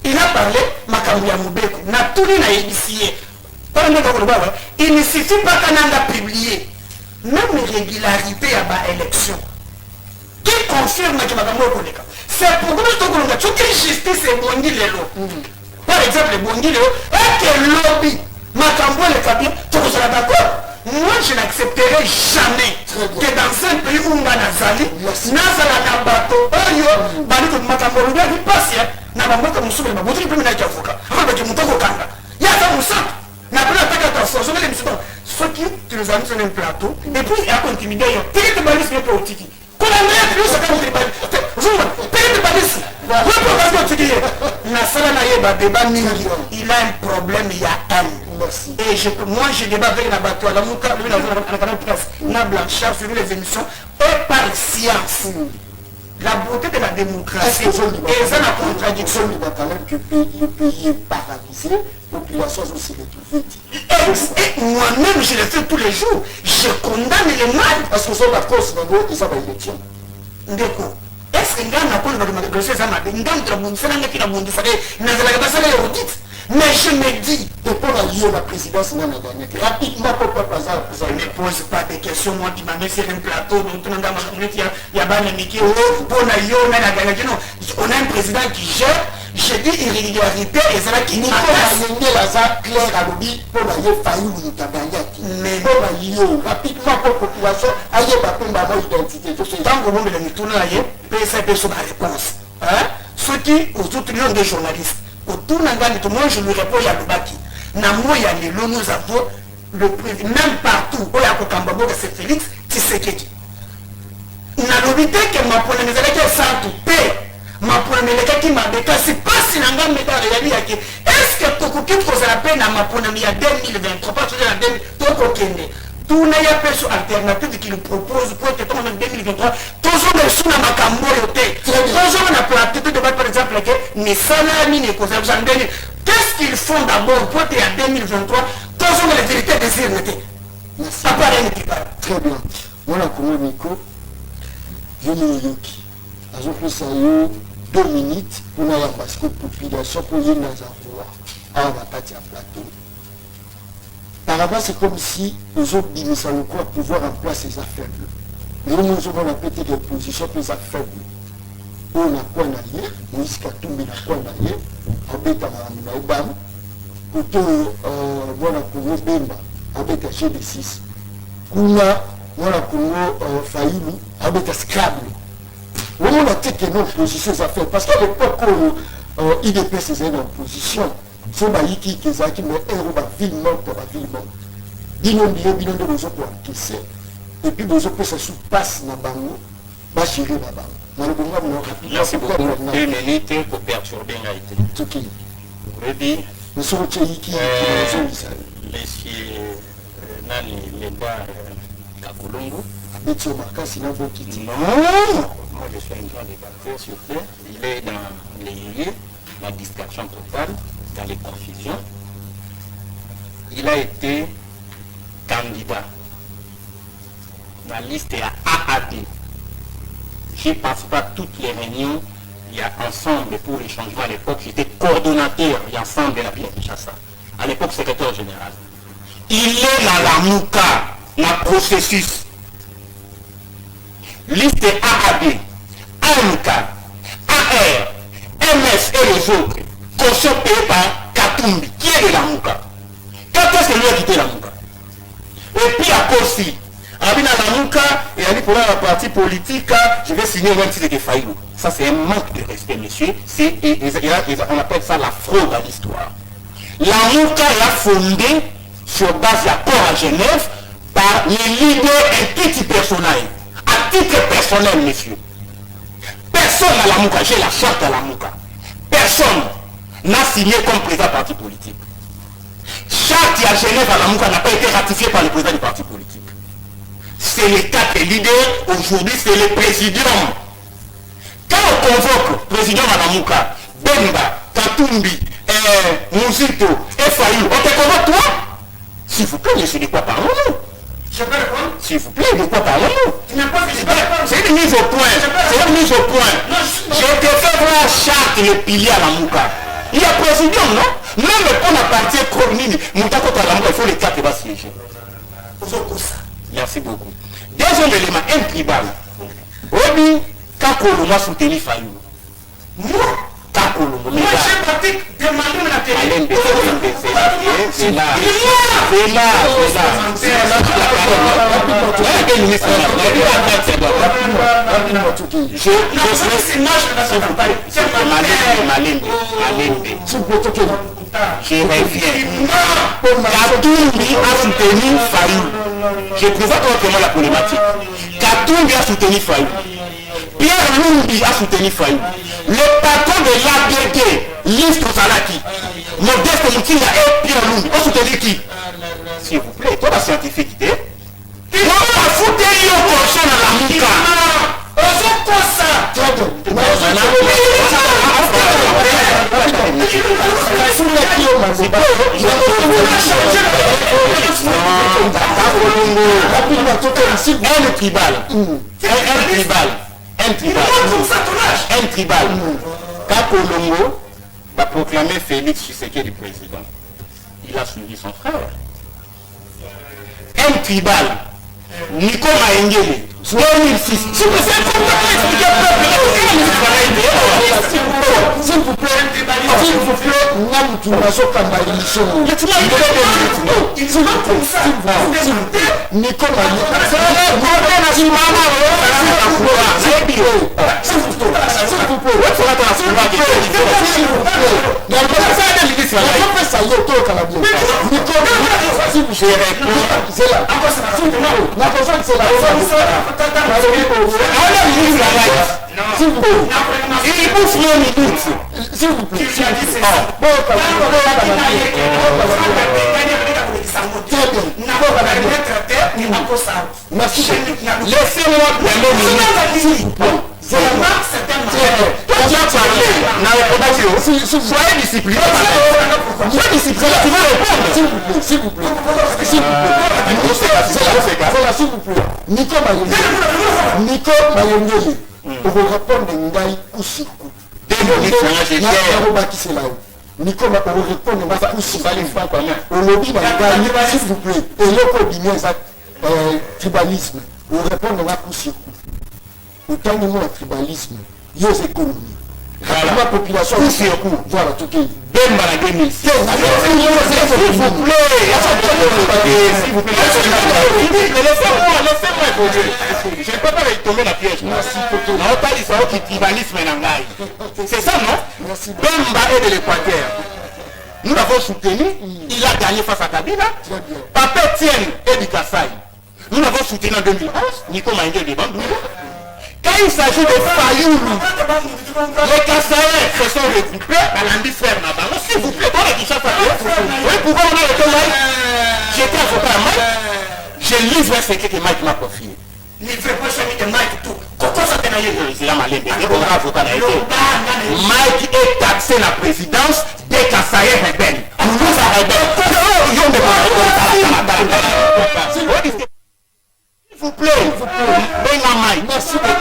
Il a parlé, Makamouya Moubeko, n'a tout dit à initier. Il ne suffit pas qu'on a publié. Même régularité à l'élection. Qui confirme que Makamouya Moubeko? C'est pourquoi nous avons toute justice et Bondi Lelo. Par exemple, Bondi Lelo, et que lobby, Makamouya le Fabien, tu vous êtes d'accord? Moi, je n'accepterai jamais que dans un pays où on a Nazali, Nazala Nabato, Oyo, Banito Makamouya, il passe. Na bamboka musume na botuli pemina ya avoka aba ke mutoko kanga ya za musato na pela taka ta force mais les musume ceux qui tu les as mis sur un plateau et puis il a intimidé yo tete balise ne politique ko na meya plus ça comme tribal zuma tete balise voilà pour que tu dis na sala na yeba débat mingi il a un problème il y a un merci et moi je débat avec la bateau la muka lui na canal presse na Blanchard sur les émissions et par science. La beauté de la démocratie et ça la contradiction du bataillon que le pays est paralysé, la population aussi est et moi-même je le fais tous les jours. Je condamne le mal. Parce que c'est la cause de ça va élection. Ndeko. Est-ce que nous avons de négocier ça m'a dit nous avons fait la qui n'a pas dit ça n'a pas ça les audits. Mais je me dis, de pour allier la présidence dans la dernière, rapidement pour pas passer. Je ne pose pas de questions, moi qui m'a mis sur un plateau, donc il y a pas de métier, on a un président qui gère, je dis irrégularité et c'est là qui nous passe. Claire à l'objet pour aller faillir ou nous tabailler. Mais yo rapidement pour population ayeba pemba mo identité to c'est ntango bombela mituna na ye pesa biso baréponse soki ozotuni yo nde journaliste otuna ngani to moi je lui réponds ya lobaki na moya lelo nous avons le président même partout oyo akokamba boka c'est Félix Tshisekedi nalobi te ke maponami ezalaki esantu mpe maponami elekaki mabe kasi mpasi na nga meta yali yake est ce que tokoki kozala mpe na maponami ya 2023 pas toza na 2000 tokokende tuna ya peso alternative qui nous propose pour que en 2023 tozonga esu na makambo oyo te tozonga na platitude de par exemple ke misala nini ekozala biso ndeni qu'est-ce qu'ils font d'abord pour que en 2023 tozonga la vérité désirne te à part rien qui parle très bien mwana kongo miko yo yoyoki azopesa yo 2 minutes mpona ya parce que population mpo ye naza voir awa na kati ya plateau par rapport c'est comme si ozobimisa lokola pouvoir en place eza faible lelo ozomona pete de opposition mpe eza faible oyo na kwa na ye moïse katumbi na kwa na ye abeta malamu na ebama koto mwana kongo bemba abeta gd6 kuna mwana kongo fayulu abeta scrable omona te ke na opposition eza faible parce qu'à l'époque oyo idps ezali na opposition so bayikiki ezalaki me ero baville morte baville morte bino mbio bino nde bozokoankese epuis bozopesa su passe na bango bagere na bango nalobonga mona Merci beaucoup. 2 minutes pour perturber Ngaïté. toki Rebi, mesoko tie yiki ozongisa Monsieur Nani Lenda Kakolongo. abeti yo makasi na bokiti Non, moi je suis un grand débatteur, s'il vous plaît. Il est dans les lieux, la distraction totale, dans les confusions. Il a été candidat. La liste est à AAD. Je ne passe pas toutes les réunions. Il y a ensemble pour les changements à l'époque. J'étais coordonnateur et ensemble de la ville de Kinshasa. À l'époque, secrétaire général. Il est dans la Mouka, dans le processus. Liste AAD, AMK, AR, MS et les autres, caution payée par Katumbi, qui est de la Mouka. Quand est-ce que lui a quitté la Mouka? Et puis à Korsi, Rabin à la Mouka, et a dit pour un parti politique, je vais signer un titre de Faïlou. Ça c'est un manque de respect, monsieur. On appelle ça la fraude à l'histoire. La Mouka est fondée sur base d'accord à Genève par les leaders et petits personnels. À titre personnel, monsieur. Personne à la Mouka, j'ai la charte à la Mouka. Personne n'a signé comme président parti politique. Charte à Genève à la Mouka n'a pas été ratifiée par le président du parti politique. C'est les 4 leaders, aujourd'hui c'est le président. Quand on convoque le président à la Mouka, Bemba, Katumbi, Mouzito et Fayou, on te convoque toi? S'il vous plaît, monsieur, de quoi parlons-nous? je peux répondre. S'il vous plaît, de quoi parlons-nous? Tu n'as pas fait C'est une mise au point. C'est une mise au point. Je te fais voir charte le pilier à la Mouka. Il y a président, non? Même pour la partie chronique, Mouka contre la Mouka, il faut les 4 qui vont siéger. Merci beaucoup. Deuxième élément, un tribal. Obi, Kakolo a soutenu Fayou. Kakolo. Moi j'ai parti demander la télé. Alembe, c'est là. C'est là. C'est je reviens. Katumbi a soutenu Fayou. Je présente autrement la problématique. Katumbi a soutenu Fayou. Pierre Lumbi a soutenu Fayou. Le patron de l'ABD, Liste Salaki, Modeste Moutinga et Pierre Lumbi ont soutenu qui? S'il vous plaît, toi la scientifique, tu es? On va foutre au cochon dans la Mouka. Un tribal. Kakolongo va proclamer Félix Tshisekedi président. Il a suivi son frère. Un tribal. Nico Maengele. 2006. S'il vous plaît, Nico laissez-moi soyez discipliné. S'il vous plaît. Nico Mayongeli, pour répondre Ngai Kusiku. Nico va répondre au lobby, s'il vous plaît. Et le tribalisme, pour répondre à Kusiku. Autant de moi, tribalisme, il y a économie. La population, voilà tout est. S'il vous plaît, laissez-moi évoluer. Je ne peux pas tomber la piège. C'est ça, non? Bemba est de l'Équateur. Nous l'avons soutenu, il a gagné face à Kabila. Papa Etienne est du Kassai. Nous l'avons soutenu en 2011, Nico Maïngé de Bandou. Quand il s'agit de Fayoulou, les Kassaïens se sont regroupés à l'ambifère Nabango. S'il vous plaît, on a dit ça. Oui, pourquoi on a été Mike? J'étais avocat à Mike. Je livre un secret que Mike m'a confié. Livre pas celui de Mike tout. Pourquoi ça t'a dit? Mike est taxé la présidence des Kassaïens rebelles. Nous ça rebelle. S'il vous plaît, merci beaucoup.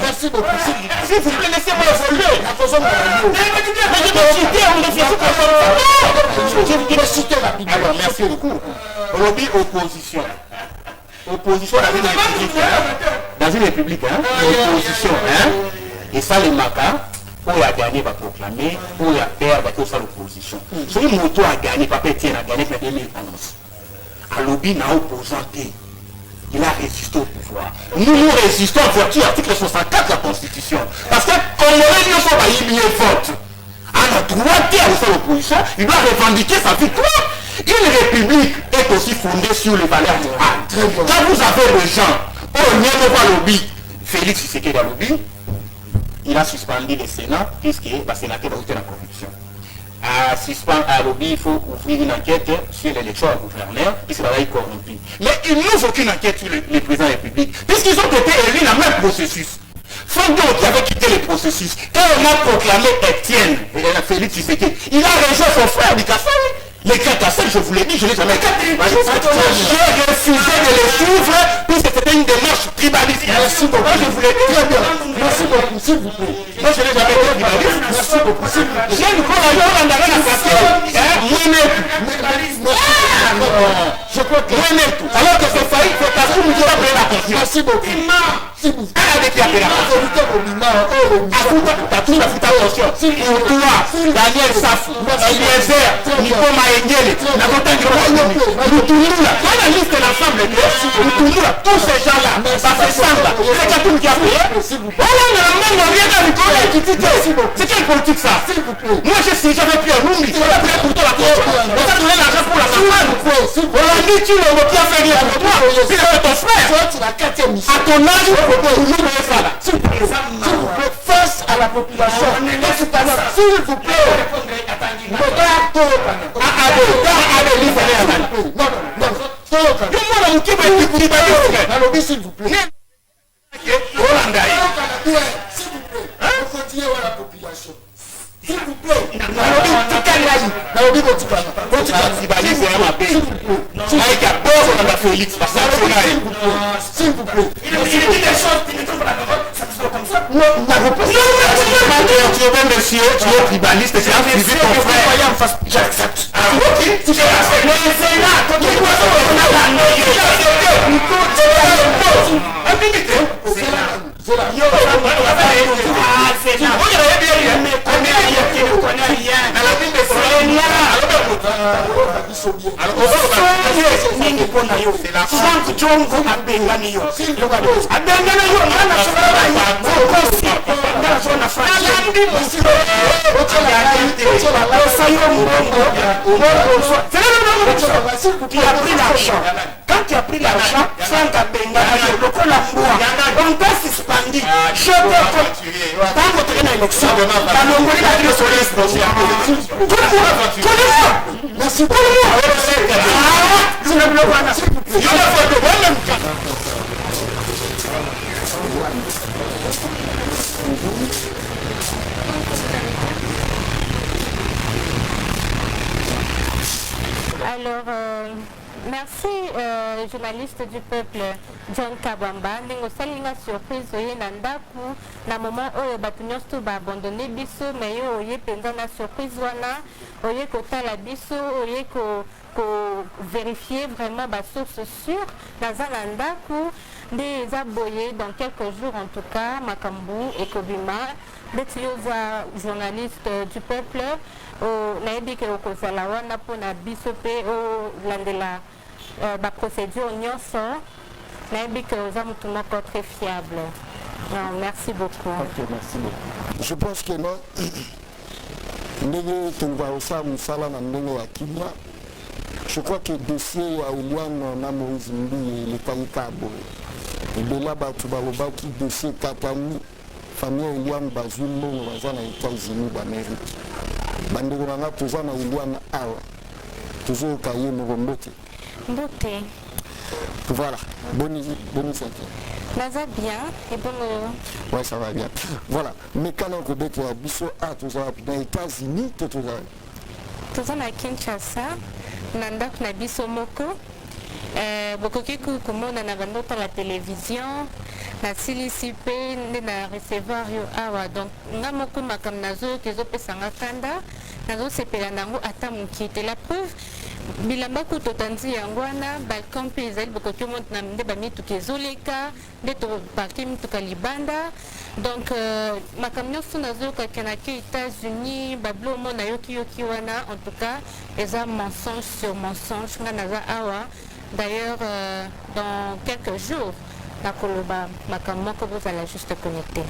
Merci beaucoup. S'il vous plaît, laissez-moi évoluer. Je vais citer rapidement. Alors, merci beaucoup. Lobby opposition. Opposition dans une république. Opposition. Et ça, les macas. Pour a gagné, va proclamer, pour a perdre, va faire l'opposition. Si le moto a gagné, papa Etienne a gagné en 2011. À lobby n'a opposanté. Il a résisté au pouvoir. Nous résistons en vertu de l'article 64 de la Constitution. Parce que comme on ne soit pas il vote. À notre droit à faire l'opposition, il doit revendiquer sa victoire. Une république est aussi fondée sur les valeurs morales. Quand vous avez des gens, on n'aime pas lobby, Félix Tshisekedi a lobby, il a suspendu le Sénat puisque le sénateur va voter la corruption. À suspendre à lobby, il faut ouvrir une enquête sur l'élection à gouverneur puisqu'il va être corrompu. Mais il n'ouvre aucune enquête sur les présidents de la République puisqu'ils ont été élus dans le même processus. Fondon qui avait quitté le processus, quand on a proclamé Etienne, Félix Tshisekedi, il a rejoint son frère du Kassai. Les cas Kassai, je vous l'ai dit, je ne l'ai jamais dit. J'ai refusé de les suivre puisque c'était une démarche tribaliste. Merci beaucoup. Je vous l'ai dit. Très bien. Merci beaucoup, s'il vous plaît. Moi, je ne l'ai jamais dit tribaliste. Merci beaucoup, s'il vous plaît. J'ai une collaboration dans la je crois que alors que c'est failli, c'est parce que nous devons appeler la conscience. Merci beaucoup. S'il vous plaît. Avec la Daniel Safou, Eliezer, Nico Maïngele, la montagne de Routoundoula, dans la liste de l'ensemble, Routoundoula, tous ces gens-là, ça fait samba, c'est Katoum qui a payé. Voilà, on a même rien dans le collège qui dit c'est quelle politique ça? Moi, j'avais pris un roumi, j'avais pris pour toi la conscience, on t'a donné l'argent pour la campagne. On a dit tu ne veux pas faire rien pour toi, c'est ton frère. À ton âge, s'il vous plaît, face à la population, s'il vous plaît, s'il vous plaît. Continuez à la population. S'il vous plaît. S'il vous plaît. Il a dit des choses qui ne sont pas d'accord. Ça se fait comme ça. Non, tu es même monsieur, tu es tribaliste, c'est un privé ton frère. J'accepte. Ok. C'est là. C'est là. biso bien. ndenge mpona yo frank jongo abengani yo abengana yo nga nasonaokosi nga nasona frankosa yo mbongo tu as pris l'argent. Quand tu as pris l'argent, Franck a bengana yo lokola mbwa on t'a suspendu. Je te dans votre élection balongoli na bino soles merci Alors, merci journaliste du peuple John Kabamba. Ndenge osalinga surprise oye na ndako na moment oyo bato nyonso baabandone biso me yo oye mpenza na surprise wana oye kotala biso oye vérifier vraiment basource sûre naza na ndako nde eza boye dans quelques jours en tout cas makambo ekobima ndeti yo oza journaliste du peuple nayebi ke okozala wana mpona biso mpe olandela baprocédure nyonso nayebi ke oza motu moko très fiable. Non, merci beaucoup. Ok, merci beaucoup. Je pense que non ndenge tolobaka osala mosala na ndenge ya kimia. Je crois que dossier ya Eliane na Moïse Mbi elekaki kaka boye ebela bato balobaki dossier katani famille Eliane bazwi mbongo baza na États-Unis d'Amérique. Bandeko na nga toza na Eliane awa tozoyoka ye moko mbote Mbote. Voilà, bonne santé. Naza bien et bon. Ouais, ça va bien. Voilà, mais quand on peut être à Bisso, tous les États-Unis, tout ça. Tout ça na Kinshasa, nandak na Bisso moko. Bokoki komona na bandota la télévision, na silisi pe na recevoir yo awa. Donc nga moko makam nazo kezo pesanga kanda, nazo sepela nango ata mukite. La preuve bilamba kutotanzi yango wana balcon mpe ezali bokoki omonta na nde bamituka ezoleka nde toparte mituka libanda. Donc makambo nyonso nazokaki nake États-Unis bablo omona yoki wana en tout cas eza mensonge sur mensonge nga naza awa. D'ailleurs dans quelques jours nakoloba makambo moko bozala juste connecté.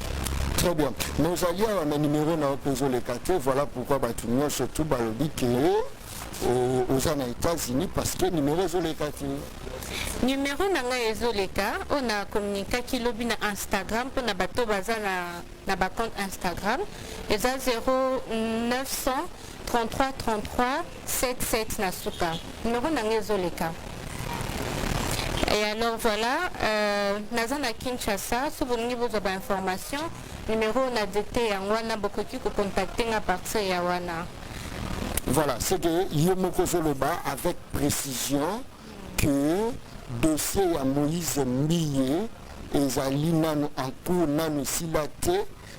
Très bien. Nous allions à mes numéros na opézo les quartiers. Voilà pourquoi bato nyonso tout balobi ke aux États-Unis parce que numéro ezoleka te. Numéro nanga ezoleka on a communiqué kilobi na Instagram pour na bato baza na ba compte Instagram eza 0900 33 33 77 na suka numéro nanga ezoleka. Et alors voilà, naza na Kinshasa, si vous avez besoin d'informations, numéro on a dété en wana bokoki ko contacter à partir ya wana. Voilà, c'est que Yomoko Zoloba avec précision que dossier à Moïse Mbiye et Zalina en cours nanu silate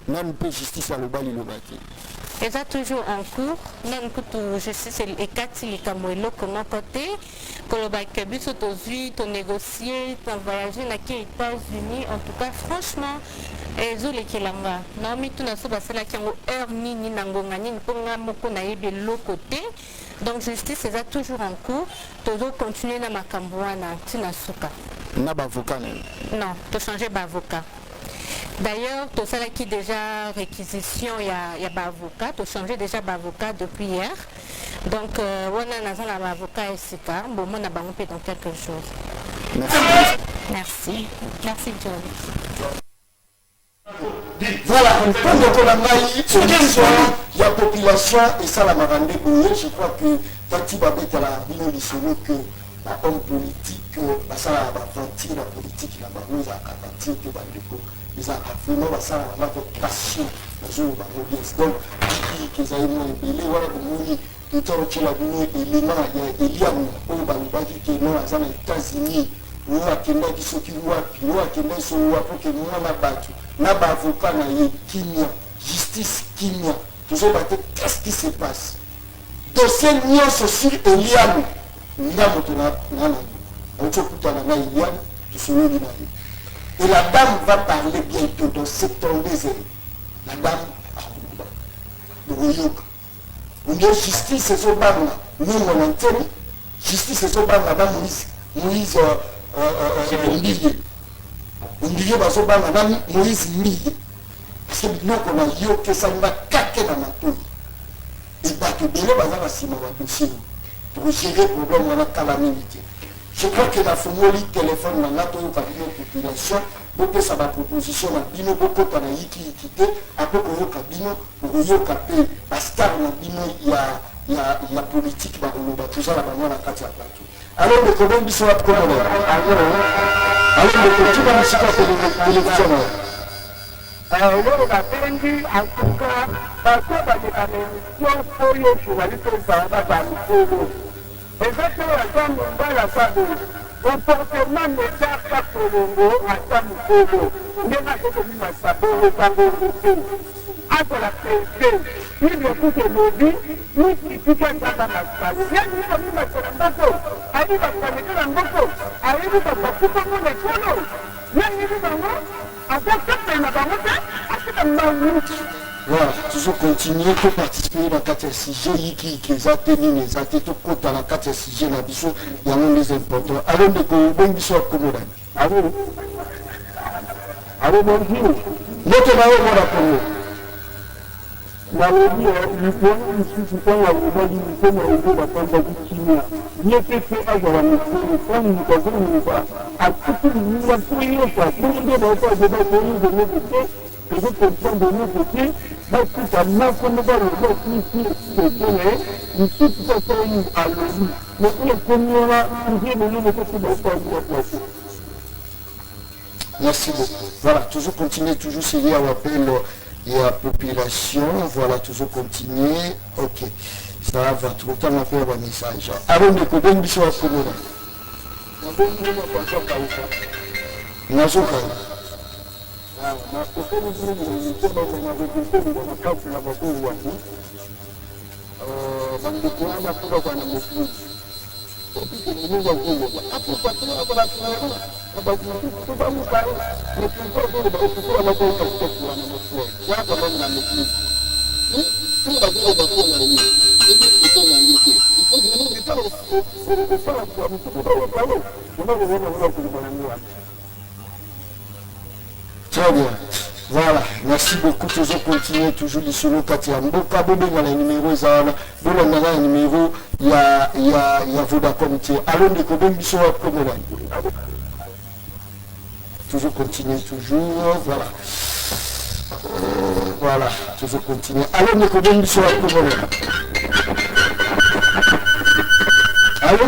nanu pe justice à l'obali lobaki. Et ça toujours en cours, nanu kutu justice et kati likamwelo comment côté kolobaki biso tozui to négocier to voyager na ki États-Unis en tout cas franchement ezolekelanga naomi tuna so basalaki yango heure nini na ngonga nini mpo nga moko nayebi eloko te. Donc justice eza toujours en cours tozo continuer na makambo wana ntina suka na bavocat non to changer bavocat. D'ailleurs tosalaki déjà réquisition ya bavocat to changer déjà bavocat depuis hier. Donc wana naza na bavocat esika bomona bango mpe dans quelques jours. Merci John. Voilà, pendant qu'on a maï, la population et ça la marande je crois que Tati Babet a la bino que l'homme politique, ça va sentir la politique, la barouze à partir de Bandeko. Ils ont vraiment ça la passion, donc qu'ils aient été voilà tout le temps la bino Eliane, on va nous dire que nous sommes aux États-Unis. Nous avons dit ce qui nous a pu, nous avons dit ce qui nous a pu, nous avons battu. Nous avons avocat, nous avons Kimia, justice Kimia. Nous avons battu, qu'est-ce qui se passe? Dossier Nyon sur Eliane. Nous avons dit, et la dame va parler bientôt dans septembre. La dame, de Royouk. Nous avons justice, c'est ce bar-là. Nous avons entendu. justice ezobanga na Moïse Ndiye bazobanga na Moïse Ndiye parce que biloko na yo kesanga kake na matoi ebato ebele baza na nsima badossier pour gérer problème wana kala mingi te. Je crois que la fongoli téléphone na nga toyoka bino population bopesa baproposition na bino bokota na yiki te apo koyoka bino okoyoka mpe bastar na bino ya politique bakoloba tozala bango na kati ya plateau. Alors ndeko bongi biso wakomona alors ndeko tika mosika télévision na lelo nabengi antuka bakobaleka na émission oyo journaliste ezala bamikolo eza te aza mombala kwabo comportement mezaka kolongo ata mokolo ndenge akokomimasa bongo bango te azola pese ilekuke lobi mikitika nzaka masali yani bamimasela mboko ayi bapanekela mboko ayebi babakubango na ekolo yangibi bango azasekena bango te asika mbangu. Voilà, toujours continuer to participer na kati ya sujet yiki eza te nini eza te tokota na kati ya sujet na biso yango les important. Alors ndeko bongi biso akomoda alo bonjour ndoto na yo mona kongo nalobi likolo lisusu ntango alobaki likoma oyo batanzaki kimia ye te mpe azala mokolo ntango moto azongoba atuki lininga mpo nyonso akongo nde baoka azoba koyinga nyonso te ezo comprendre nyonso te basuka mako nde baloba kisi tekele lisusu tasai alobi moko ekomiona nzie lolimo tete baoka azoba place. Merci beaucoup. Voilà, toujours continuer, toujours s'il y a un appel et la population. Voilà, toujours continuer. Ok, ça va, tout le temps on fait un message. Alors, nous pouvons bien sûr accommoder. Nazoka. Très bien. Voilà, merci beaucoup. Toujours continuer, toujours les solos Katia Mboka, Bobo dans les numéros, Zana, Bobo dans les numéros, il y a Vodacom. Allons de Kobe Bisso à Komola. Toujours continuer, toujours, voilà. Voilà, toujours continuer. Allons de Kobe Bisso à Komola. Allô?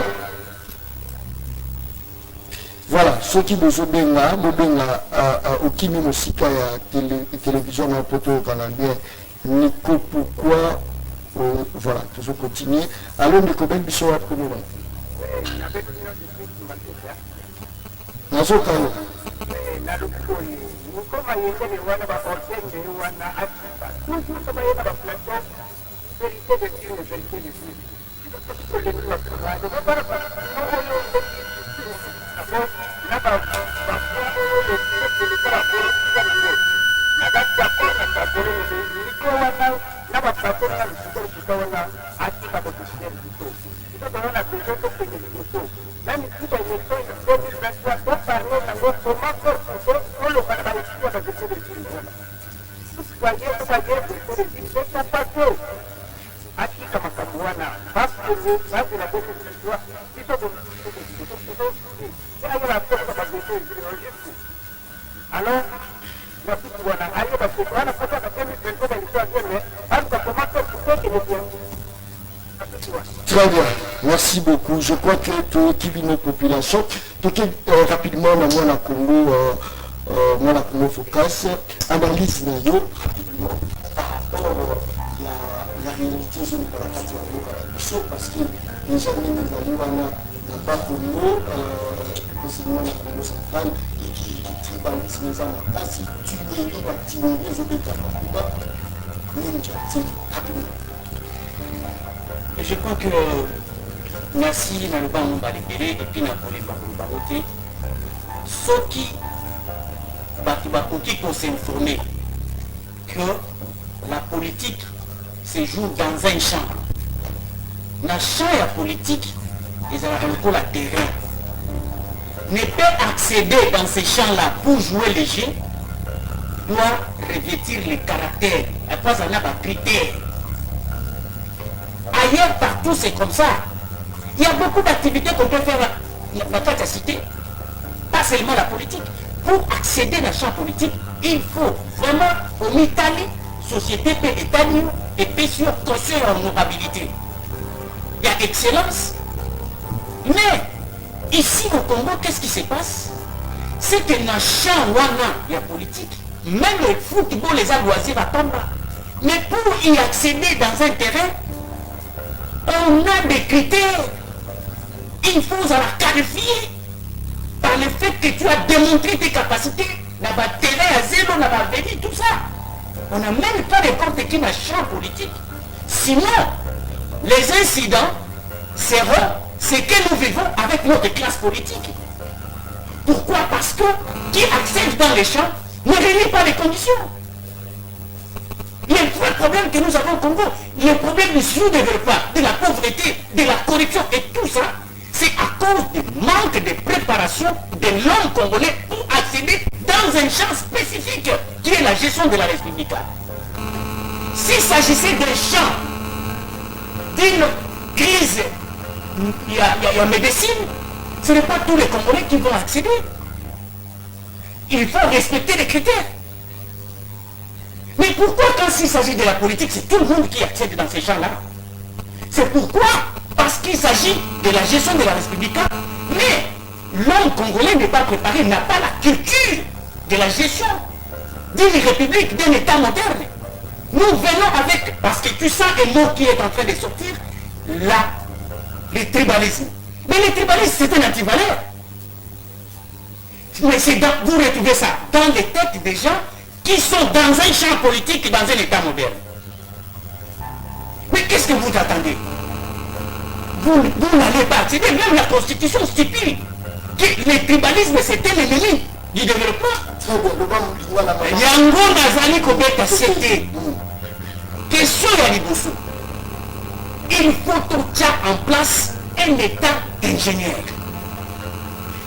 Voilà, ceux qui bobenga okimi mosika ya télévision na poto canadien Nico pourquoi voilà, toujours continuer. Allons de Koben biso wa komoba. Nazoka yo. Na lukoni. Mukoma yengene wana ba ortende wana atipa. Nuko ba yena ba plateau. Vérité de Dieu, vérité de Dieu. Très bien, merci beaucoup. Je crois que tout qui vit nos populations, tout rapidement dans mon Congo, mon Congo Focus, analyse yo la réalité je ne peux pas parce que les gens n'ont pas Congo, précisément la Congo centrale, et qui tribalisent les gens en place, tu les et je crois que merci na loba mba libéré et puis na kolemba kote soki batu bakoki pour s'informer que la politique se joue dans un champ. Na champ ya politique ils ont la terrain. Ne peut accéder dans ces champs-là pour jouer les jeux, doit revêtir les caractères, à pas en avoir critères. Ailleurs, partout, c'est comme ça. Il y a beaucoup d'activités qu'on peut faire dans ta cité, pas seulement la politique. Pour accéder dans le champ politique, il faut vraiment, en Italie, société État et puis sur caution et honorabilité. Il y a excellence. Mais, ici au Congo, qu'est-ce qui se passe? C'est que dans le champ il y a politique, même le football, les loisirs à tomber. Mais pour y accéder dans un terrain, on a des critères. Il faut la qualifier par le fait que tu as démontré tes capacités. Dans le terrain à zéro, dans la vie, tout ça. On n'a même pas n'importe qui dans le champ politique. Sinon, les incidents seront ce que nous vivons avec notre classe politique. Pourquoi? Parce que qui accède dans les champs ne réunit pas les conditions. Il y a un vrai problème que nous avons au Congo. Il y a un problème du sous-développement, de la pauvreté, de la corruption et tout ça. C'est à cause du manque de préparation de l'homme congolais pour accéder dans un champ spécifique qui est la gestion de la République. S'il s'agissait d'un champ, d'une crise, il y a médecine, ce n'est pas tous les Congolais qui vont accéder. Il faut respecter les critères. Mais pourquoi quand il s'agit de la politique, c'est tout le monde qui accède dans ces champs-là? C'est pourquoi? Parce qu'il s'agit de la gestion de la République. Mais l'homme congolais n'est pas préparé, n'a pas la culture de la gestion d'une république, d'un État moderne. Nous venons avec, parce que tu sens un mot qui est en train de sortir, là, le tribalisme. Mais le tribalisme, c'est un antivaleur. Mais vous retrouvez ça dans les têtes des gens qui sont dans un champ politique, dans un État moderne. Mais qu'est-ce que vous attendez? Vous n'allez pas accéder. Même la Constitution stipule que le tribalisme, c'était l'ennemi du développement. Yango Nazali Kobeta, c'était question ya liboso. Il faut tout en place un État ingénieur.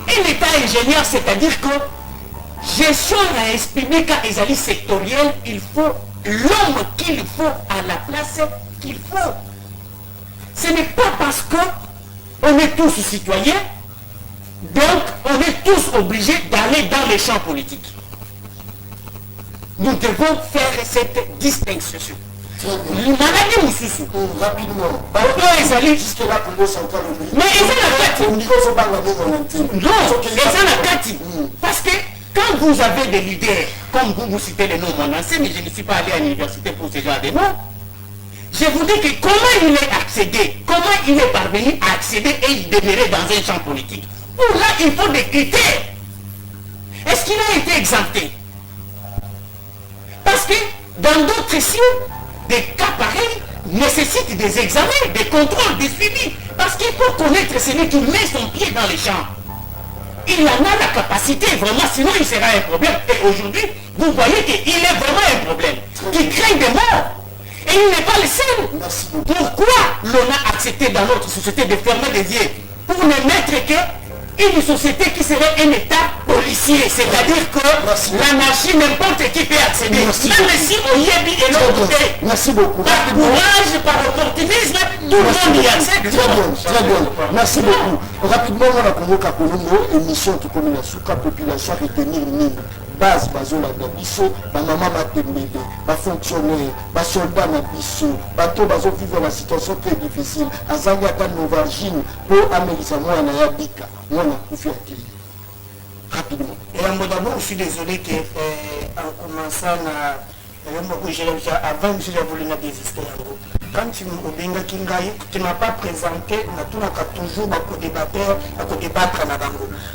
Un État ingénieur, c'est-à-dire que gestion la publique et sectorielle, il faut l'homme qu'il faut à la place qu'il faut. Ce n'est pas parce qu'on est tous citoyens, donc on est tous obligés d'aller dans les champs politiques. Nous devons faire cette distinction. Maladie Moussoussou. Rapidement. Jusque-là, mais ils ont la carte. Non, ils ont la carte. Parce que quand vous avez des leaders, comme vous citez les noms mon ancien, mais je ne suis pas allé à l'université pour ce genre de noms, je vous dis que comment il est accédé, comment il est parvenu à accéder et il demeurait dans un champ politique. Pour là, il faut des critères. Est-ce qu'il a été exempté? Parce que dans d'autres signes, des cas pareils nécessitent des examens, des contrôles, des suivis. Parce qu'il faut connaître celui qui met son pied dans les champs. Il en a la capacité, vraiment, sinon il sera un problème. Et aujourd'hui, vous voyez qu'il est vraiment un problème. Il craint des morts. Et il n'est pas le seul. Pourquoi l'on a accepté dans notre société de fermer les yeux pour ne mettre qu'une société qui serait un État policier, c'est-à-dire que l'anarchie, n'importe qui peut accéder. Même si on y est et l'autre côté. Merci beaucoup. Par courage, par opportunisme, tout le monde y accède. Très bien, très bien. Merci beaucoup. Rapidement, on a connu Kakolongo, émission qui connaît la souka population retenir mine. Base bazola na biso, ba maman matembele, ba fonctionnaire, ba soldat na biso, bato bazo vivre la situation très difficile. Azanga ta novargine pour amelisa mwana ya bika, mwana kufi akili. Rapidement. Et d'abord, je suis désolé que en commençant avant je voulu désister. Quand tu ne m'as pas présenté, tu n'as toujours à débattre.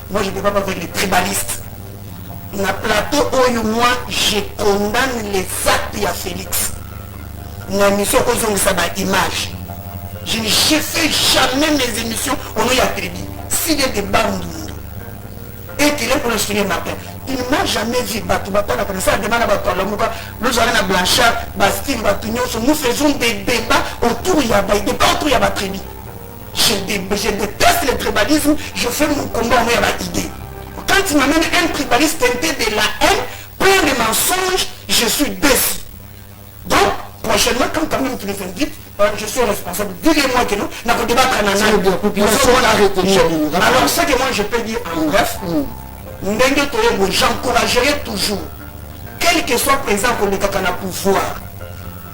Moi, je ne débat pas avec les tribalistes. Dans le plateau où moi, je condamne les actes de Félix. Dans l'émission, on a une image. Je ne fais jamais mes émissions au nom de la tribu. S'il y a des bandes, et qu'il est pour le souvenir matin, il ne m'a jamais vu battre la connaissance de nous allons à Blanchard, Bastille, Batugnon, nous faisons des débats autour de la tribu. je déteste le tribalisme, je fais mon combat en ma idée. Quand il m'amène un tribaliste teinté de la haine, plein de mensonges, je suis déçu. Donc, prochainement, quand même tu les invites, je suis responsable. Dis-moi que nous, nous avons débattre en Alors, ce que moi je peux dire en bref, j'encouragerai toujours, quel que soit présent pour le Kakana pouvoir,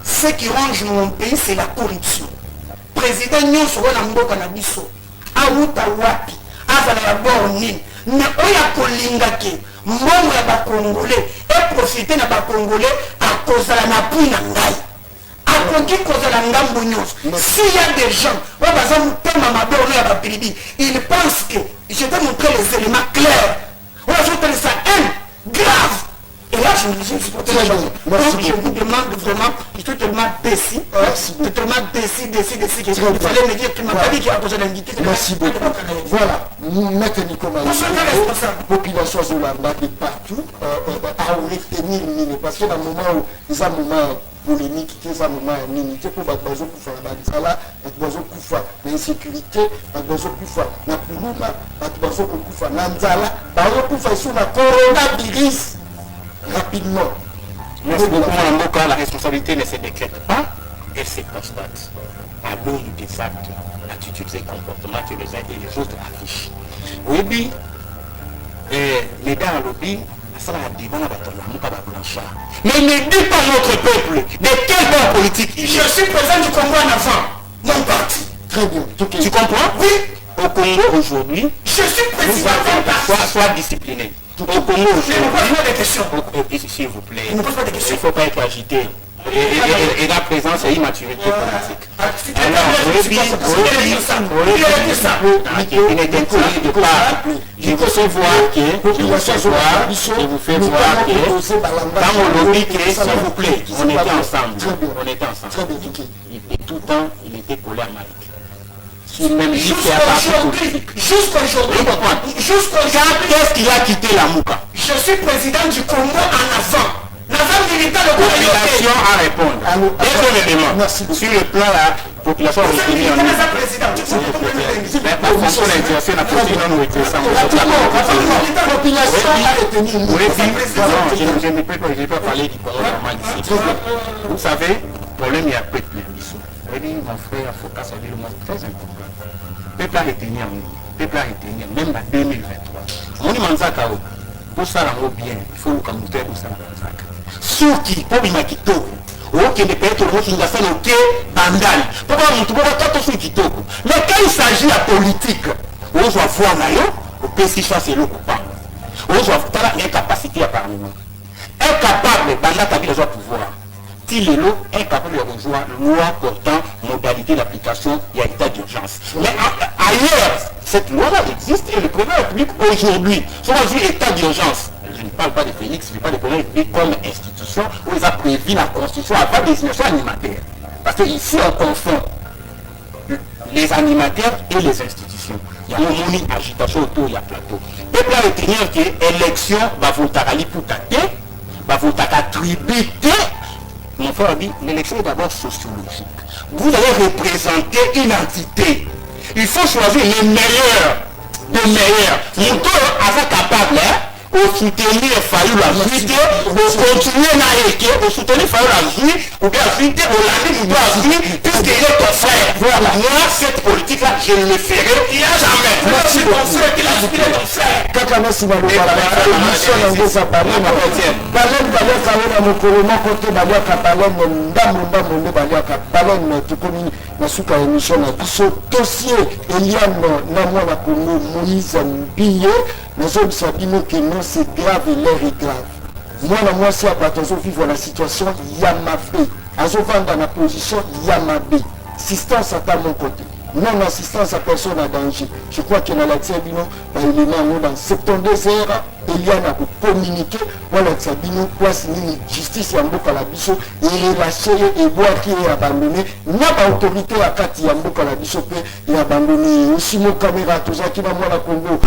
ce qui ronge mon pays, c'est la corruption. Président Nyon Soro Nambo Nabiso, Aouta Wapi, Avala Borni, mais Oya Kolingake, Mbongo ya Congolais, et profiter na Congolais à cause de la Napui Nangai. S'il y a des gens, ils pensent que je vais montrer les éléments clairs. On va faire ça grave. Et là, je vous demande vraiment, je suis tellement déçu. Tellement déçu que il fallait me dire que tu m'as pas dit qu'il y a besoin d'inviter. Merci beaucoup. Voilà, Maître Nicolas, la population Zolanda de partout a retenir l'île. Parce que dans le moment où ils ont un moment polémique, ils ont un moment d'unité pour les gens qui font la sala, les gens qui font l'insécurité, les gens qui font la poulouma, les gens qui font l'anzala, les gens qui font la coronavirus. Rapidement. Merci beaucoup, Mme Mboka. La responsabilité ne se décrète pas, elle se constate à l'aune des actes, attitudes et comportements que les uns et les autres affichent. Oui, les gars à lobby, ça va devant la blanchard. Mais ne dis pas notre peuple de quel bord politique il est. Je suis président du Congo en avant, mon parti. Très bien. Tu comprends? Oui. Au Congo aujourd'hui, je suis président d'un parti. Sois discipliné. Au Congo aujourd'hui, s'il vous plaît, il ne faut pas être agité. Et la présence est immaturité politique. Alors, il est interdit de part. Je vous fais voir que, dans mon lobby, s'il vous plaît, on était ensemble. Et tout le temps, il était collé à Mike. Jusqu'aujourd'hui, qu'est-ce qu'il a quitté la Mouka? Je suis président du Congo en avant. La population a répondu. Sur le plan là, la population a reconnu en je ne peux pas parler du Congo normal ici. Vous savez, le problème il y a peu de permission. Mon frère Focas a dit le mot très important. Peuple a retenir, même en 2023. On dit Manzaka, pour ça, bien, il faut le camouter pour ça. Suki, pour Bimakito, ok, ne peut être le mot qui nous a fait le quai bandal. Pourquoi on trouve pas tout ce qui toque? Mais quand il s'agit de politique, on doit voir d'ailleurs, au PSG, c'est le coupable. On doit voir l'incapacité à parler. Incapable, bandal, t'as vu les autres pouvoirs. Tilelo incapable de rejoindre loi portant modalité d'application et à état d'urgence. Mais ailleurs, cette loi-là existe et le président de la République aujourd'hui, soit dit état d'urgence. Je ne parle pas de Félix, je ne parle pas de président de la République comme institution où ils ont prévu la constitution à pas désignation animataire. Parce que ici on confond les animateurs et les institutions. Il y a une agitation autour, il y a plateau. Et pour retenir que l'élection va voter à l'hypothèque, va voter à tributer. Mon frère dit, l'élection est d'abord sociologique. Vous allez représenter une entité. Il faut choisir les meilleurs. Les meilleurs. Mon tour est capable, au soutenir Fayou la suite, au continuer Naïke, au soutenir Fayou la suite, ou bien suite, au lundi, ou bien suite, puisqu'il est ton frère. Voilà. Moi, cette politique-là, je ne le ferai jamais. Merci beaucoup. Kaka merci beaucoup. Émission yango za balena. Balena kaona mokolo moko te baliaka balena ndambo nde baliaka balena tukomi na suka émission na biso dossier Eliane na mwana Congo Moïse Mbiye nazobisa bino que non c'est grave et l'air est grave. Mwana mwasi abato vivre la situation ya mabe azovanda na position ya mabe. Assistance à mon côté. Non assistance à personne à danger. Je crois que dans la Tsabino, dans 72 heures, Eliane a communiqué. Voilà, Tsabino, quoi, c'est une justice, Yamboka la Bisso, et relâché, et boire qui est abandonné. N'a pas autorité à Kati Yamboka la Bisso, et abandonné. Aussi, nos caméras, tout ça qui va voir la Congo.